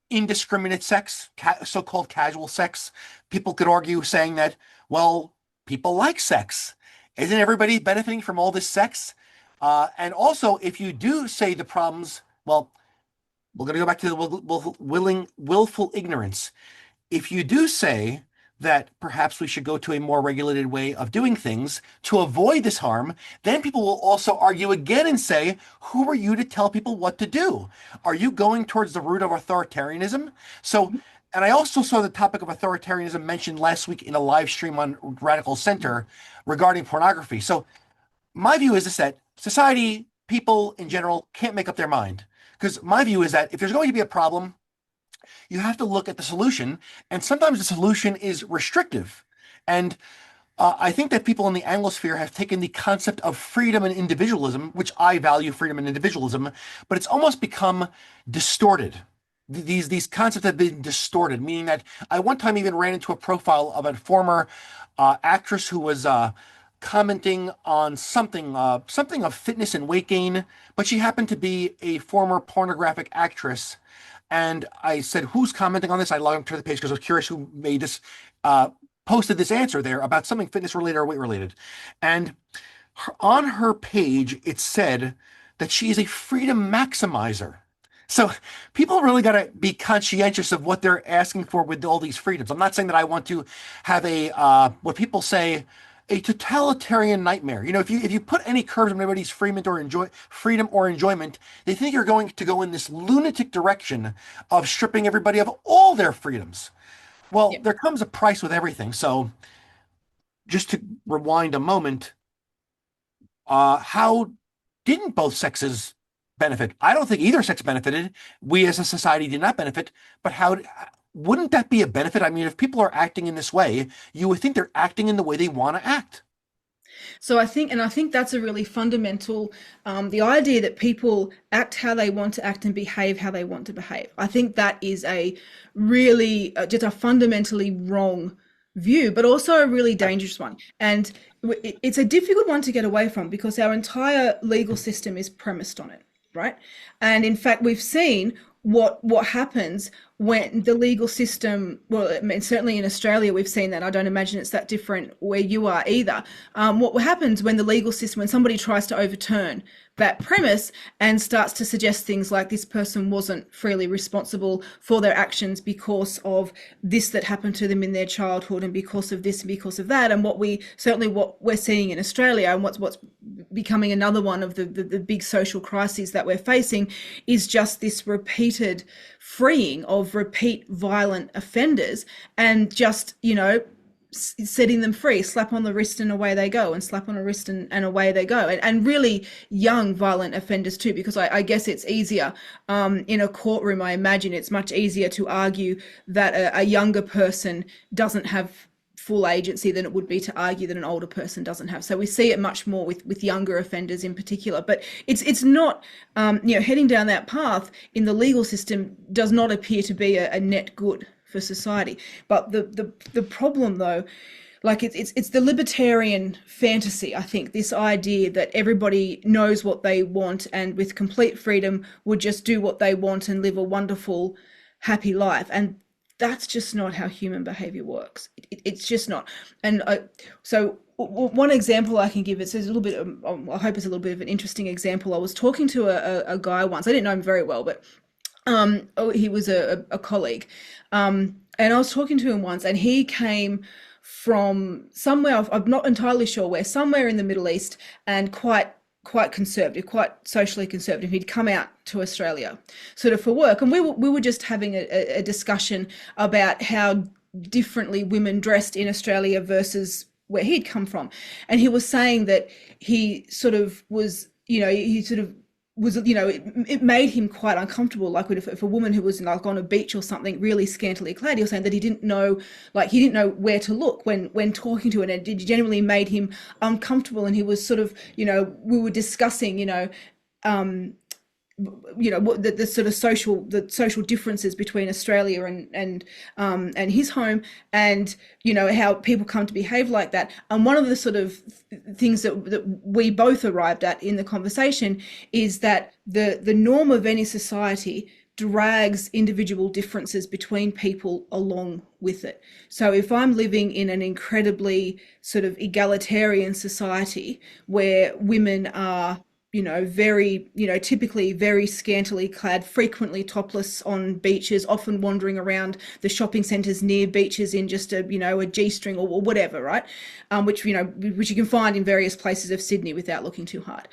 indiscriminate sex, so-called casual sex? People could argue saying that, well, people like sex. Isn't everybody benefiting from all this sex? And also, if you do say the problems, well, we're going to go back to the willful ignorance. If you do say that perhaps we should go to a more regulated way of doing things to avoid this harm, then people will also argue again and say, who are you to tell people what to do? Are you going towards the root of authoritarianism? So, and I also saw the topic of authoritarianism mentioned last week in a live stream on Radical Center regarding pornography. So my view is this, that society, people in general, can't make up their mind. Because my view is that if there's going to be a problem, you have to look at the solution. And sometimes the solution is restrictive. And I think that people in the Anglosphere have taken the concept of freedom and individualism, which I value freedom and individualism, but it's almost become distorted. These concepts have been distorted, meaning that I one time even ran into a profile of a former actress who was commenting on something of fitness and weight gain, but she happened to be a former pornographic actress. And I said, "Who's commenting on this?" I logged to the page because I was curious who made this, posted this answer there about something fitness related or weight related. And on her page, it said that she is a freedom maximizer. So people really got to be conscientious of what they're asking for with all these freedoms. I'm not saying that I want to have a what people say a totalitarian nightmare. If you put any curbs on anybody's freedom or enjoyment, they think you're going to go in this lunatic direction of stripping everybody of all their freedoms. Well, Yeah. there comes a price with everything. So just to rewind a moment, how didn't both sexes benefit? I don't think either sex benefited. We as a society did not benefit, but how wouldn't that be a benefit? I mean, if people are acting in this way, you would think they're acting in the way they want to act. So I think that's a really fundamental, the idea that people act how they want to act and behave how they want to behave. I think that is a really just a fundamentally wrong view, but also a really dangerous one. And it's a difficult one to get away from because our entire legal system is premised on it, right? And in fact, we've seen what happens when the legal system, well, I mean, certainly in Australia we've seen that. I don't imagine it's that different where you are either. What happens when the legal system, when somebody tries to overturn that premise and starts to suggest things like this person wasn't freely responsible for their actions because of this that happened to them in their childhood and because of this and because of that, and what we're seeing in Australia and what's becoming another one of the big social crises that we're facing is just this repeated freeing of repeat violent offenders and just, setting them free, slap on the wrist and away they go, and slap on a wrist and away they go. And really young violent offenders too, because I guess it's easier in a courtroom. I imagine it's much easier to argue that a younger person doesn't have full agency than it would be to argue that an older person doesn't have. So we see it much more with younger offenders in particular. But it's not, heading down that path in the legal system does not appear to be a net good for society. But the problem though, like it's the libertarian fantasy, I think, this idea that everybody knows what they want and with complete freedom would just do what they want and live a wonderful, happy life. And that's just not how human behavior works. It's just not. And so one example I can give, it's a little bit, I hope it's a little bit of an interesting example. I was talking to a guy once. I didn't know him very well, but he was a colleague. And I was talking to him once, and he came from somewhere, I'm not entirely sure where, somewhere in the Middle East, and quite conservative, quite socially conservative. He'd come out to Australia sort of for work, and we were just having a discussion about how differently women dressed in Australia versus where he'd come from. And he was saying that he sort of was, he sort of was, it made him quite uncomfortable. Like if a woman who was like on a beach or something really scantily clad, he was saying that he didn't know where to look when talking to her, and it generally made him uncomfortable. And he was sort of, we were discussing, what the sort of social differences between Australia and his home, and how people come to behave like that. And one of the sort of things that we both arrived at in the conversation is that the norm of any society drags individual differences between people along with it. So if I'm living in an incredibly sort of egalitarian society where women are very, typically very scantily clad, frequently topless on beaches, often wandering around the shopping centres near beaches in just a G-string or whatever, right? Which you can find in various places of Sydney without looking too hard.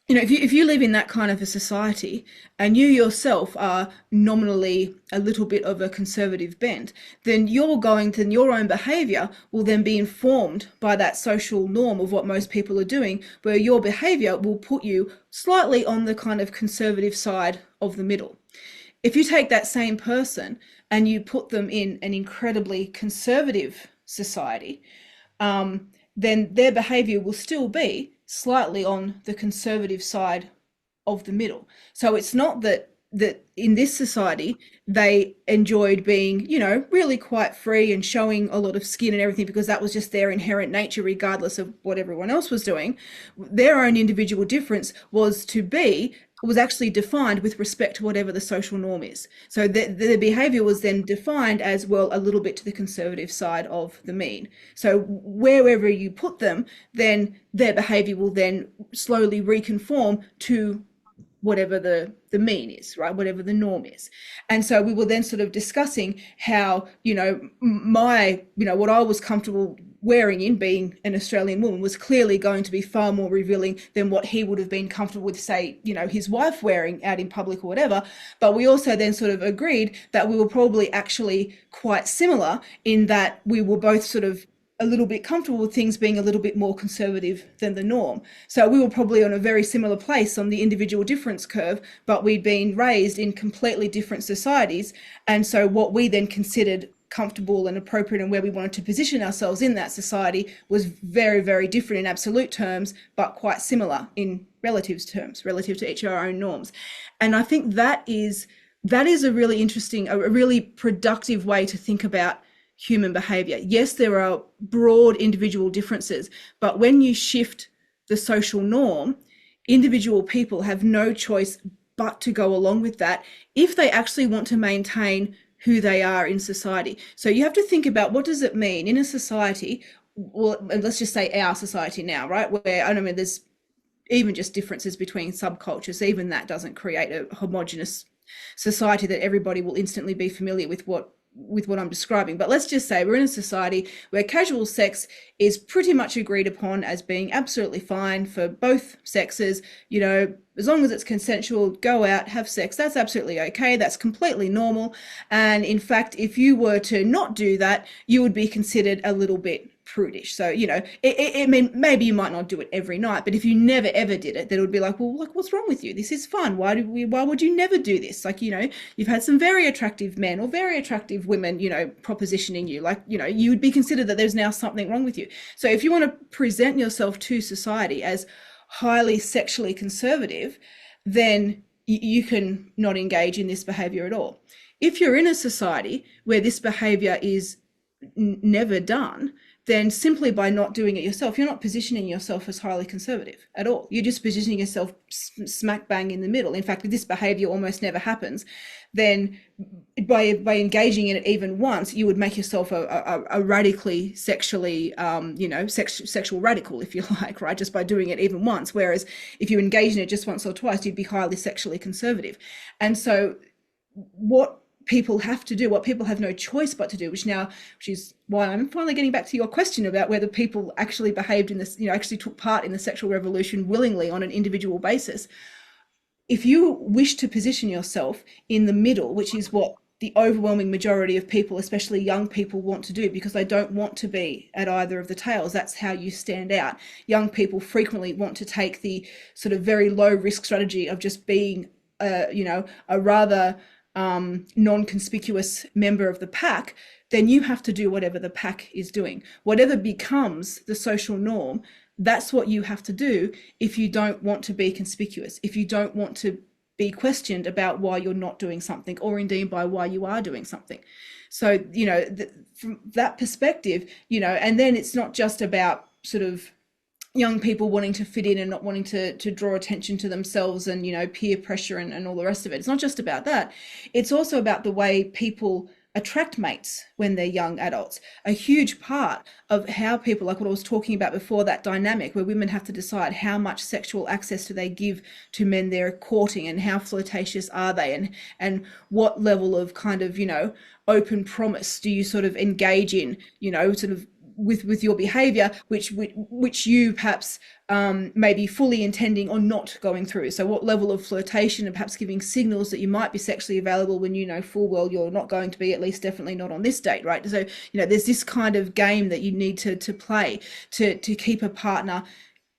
If you live in that kind of a society and you yourself are nominally a little bit of a conservative bent, then your own behaviour will then be informed by that social norm of what most people are doing, where your behaviour will put you slightly on the kind of conservative side of the middle. If you take that same person and you put them in an incredibly conservative society, then their behaviour will still be slightly on the conservative side of the middle. So it's not that in this society they enjoyed being, really quite free and showing a lot of skin and everything because that was just their inherent nature, regardless of what everyone else was doing. Their own individual difference was actually defined with respect to whatever the social norm is. So the behavior was then defined as, well, a little bit to the conservative side of the mean. So wherever you put them, then their behavior will then slowly reconform to whatever the mean is, right? Whatever the norm is. And so we were then sort of discussing how, what I was comfortable wearing in, being an Australian woman, was clearly going to be far more revealing than what he would have been comfortable with, say, his wife wearing out in public or whatever. But we also then sort of agreed that we were probably actually quite similar in that we were both sort of a little bit comfortable with things being a little bit more conservative than the norm. So we were probably on a very similar place on the individual difference curve, but we'd been raised in completely different societies. And so what we then considered comfortable and appropriate and where we wanted to position ourselves in that society was very, very different in absolute terms, but quite similar in relative terms, relative to each of our own norms. And I think that is a really interesting, a really productive way to think about human behavior. Yes, there are broad individual differences, but when you shift the social norm, individual people have no choice but to go along with that if they actually want to maintain who they are in society. So you have to think about, what does it mean in a society, well, let's just say our society now, right, where, I mean, there's even just differences between subcultures, even that doesn't create a homogenous society that everybody will instantly be familiar with what I'm describing. But let's just say we're in a society where casual sex is pretty much agreed upon as being absolutely fine for both sexes. As long as it's consensual, go out, have sex, that's absolutely okay. That's completely normal. And in fact, if you were to not do that, you would be considered a little bit prudish. So, I mean, maybe you might not do it every night, but if you never ever did it, then it would be like, well, like, what's wrong with you? This is fun. Why would you never do this? Like, you've had some very attractive men or very attractive women, propositioning you, like, you would be considered that there's now something wrong with you. So if you want to present yourself to society as highly sexually conservative, then you can not engage in this behavior at all. If you're in a society where this behavior is never done, then simply by not doing it yourself, you're not positioning yourself as highly conservative at all. You're just positioning yourself smack bang in the middle. In fact, if this behavior almost never happens, then by engaging in it even once, you would make yourself a radically sexually, sexual radical, if you like, right? Just by doing it even once. Whereas if you engage in it just once or twice, you'd be highly sexually conservative. And so what people have to do, what people have no choice but to do, which is why I'm finally getting back to your question about whether people actually behaved in this, actually took part in the sexual revolution willingly on an individual basis. If you wish to position yourself in the middle, which is what the overwhelming majority of people, especially young people, want to do, because they don't want to be at either of the tails. That's how you stand out. Young people frequently want to take the sort of very low risk strategy of just being, a rather non-conspicuous member of the pack. Then you have to do whatever the pack is doing. Whatever becomes the social norm, that's what you have to do if you don't want to be conspicuous, if you don't want to be questioned about why you're not doing something, or indeed by why you are doing something. So, from that perspective, and then it's not just about sort of young people wanting to fit in and not wanting to draw attention to themselves and, peer pressure and all the rest of it. It's not just about that. It's also about the way people attract mates when they're young adults. A huge part of how people, like what I was talking about before, that dynamic where women have to decide how much sexual access do they give to men they're courting, and how flirtatious are they, and what level of kind of, open promise do you sort of engage in, sort of with your behavior, which you perhaps may be fully intending or not going through. So what level of flirtation, and perhaps giving signals that you might be sexually available when you know full well you're not going to be, at least definitely not on this date, right? So, there's this kind of game that you need to play to keep a partner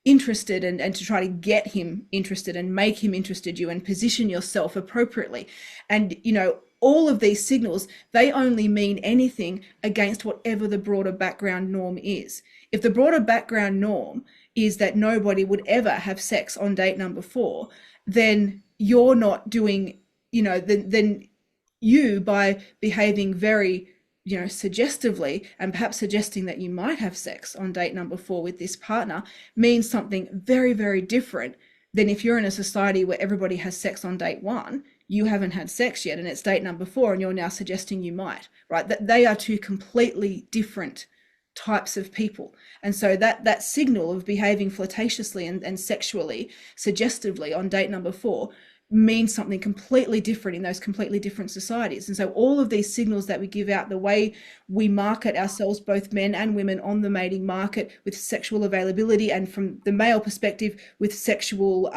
interested, and to try to get him interested and make him interested you, and position yourself appropriately. And, all of these signals, they only mean anything against whatever the broader background norm is. If the broader background norm is that nobody would ever have sex on date number 4, then you're not doing, then you, by behaving very, suggestively, and perhaps suggesting that you might have sex on date number 4 with this partner, means something very, very different than if you're in a society where everybody has sex on date 1. You haven't had sex yet and it's date number 4, and you're now suggesting you might, right? That they are two completely different types of people. And so that signal of behaving flirtatiously and sexually suggestively on date number 4, means something completely different in those completely different societies. And so all of these signals that we give out, the way we market ourselves, both men and women, on the mating market with sexual availability, and from the male perspective with sexual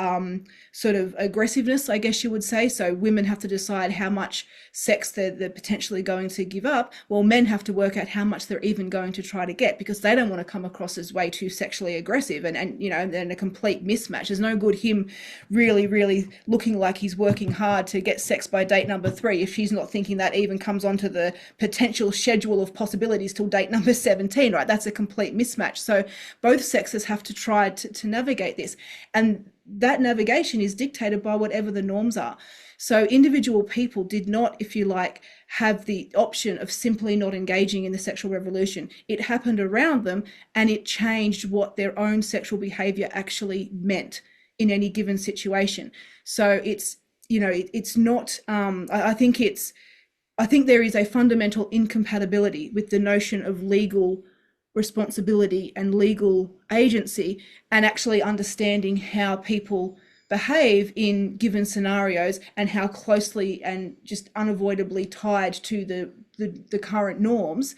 sort of aggressiveness, I guess you would say. So women have to decide how much sex they're potentially going to give up. Well, men have to work out how much they're even going to try to get, because they don't want to come across as way too sexually aggressive, and you know, and a complete mismatch. There's no good him really looking like he's working hard to get sex by date number 3 if she's not thinking that even comes onto the potential schedule of possibilities till date number 17, right? That's a complete mismatch. So both sexes have to try to navigate this, and that navigation is dictated by whatever the norms are. So individual people did not, if you like, have the option of simply not engaging in the sexual revolution. It happened around them, and it changed what their own sexual behavior actually meant in any given situation. So it's, you know, it's not, I think there is a fundamental incompatibility with the notion of legal responsibility and legal agency, and actually understanding how people behave in given scenarios, and how closely and just unavoidably tied to the current norms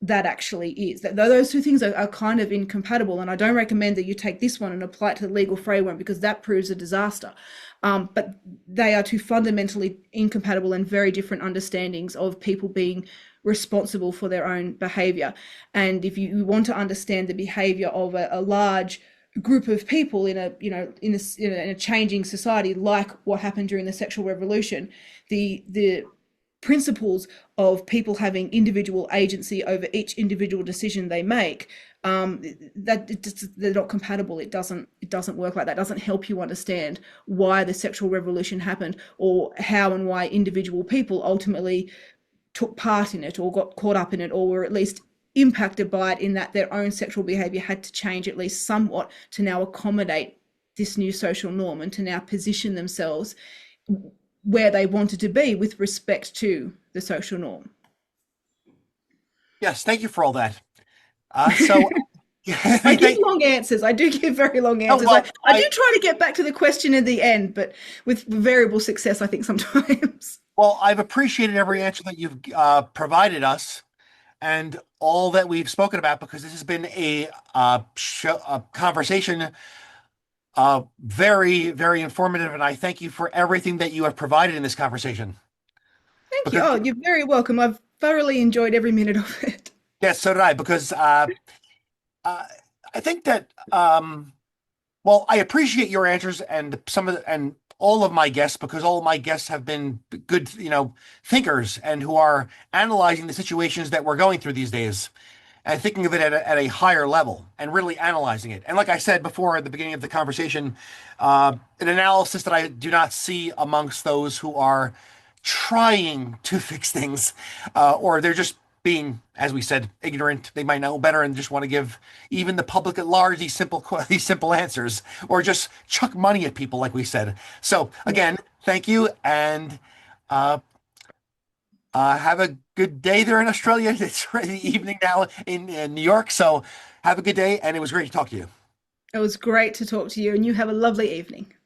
that actually is. That those two things are kind of incompatible, and I don't recommend that you take this one and apply it to the legal framework, because that proves a disaster. But they are two fundamentally incompatible and very different understandings of people being responsible for their own behavior. And if you want to understand the behavior of a large group of people in a, you know, in a changing society, like what happened during the sexual revolution, the principles of people having individual agency over each individual decision they make, they're not compatible. It doesn't work like that. It doesn't help you understand why the sexual revolution happened, or how and why individual people ultimately took part in it, or got caught up in it, or were at least impacted by it, in that their own sexual behavior had to change at least somewhat to now accommodate this new social norm, and to now position themselves where they wanted to be with respect to the social norm. Yes, thank you for all that. So, I give thank. long answers. I do give very long Oh, answers. I, well, I do try to get back to the question in the end, but with variable success, I think sometimes. I've appreciated every answer that you've provided us, and all that we've spoken about, because this has been a conversation, very informative, and I thank you for everything that you have provided in this conversation. Thank you. Because Oh, you're very welcome. I've thoroughly enjoyed every minute of it. yes, so did I. Because uh, I think that I appreciate your answers, and and all of my guests, because all of my guests have been good, thinkers, and who are analyzing the situations that we're going through these days, and thinking of it at a higher level, and really analyzing it. And like I said before at the beginning of the conversation, an analysis that I do not see amongst those who are trying to fix things, or they're just being, as we said, ignorant. They might know better and just want to give even the public at large these simple answers, or just chuck money at people, like we said. So Yeah. again, thank you, and uh, have a good day there in Australia. It's the evening now in New York. So have a good day. And it was great to talk to you. It was great to talk to you, and you have a lovely evening.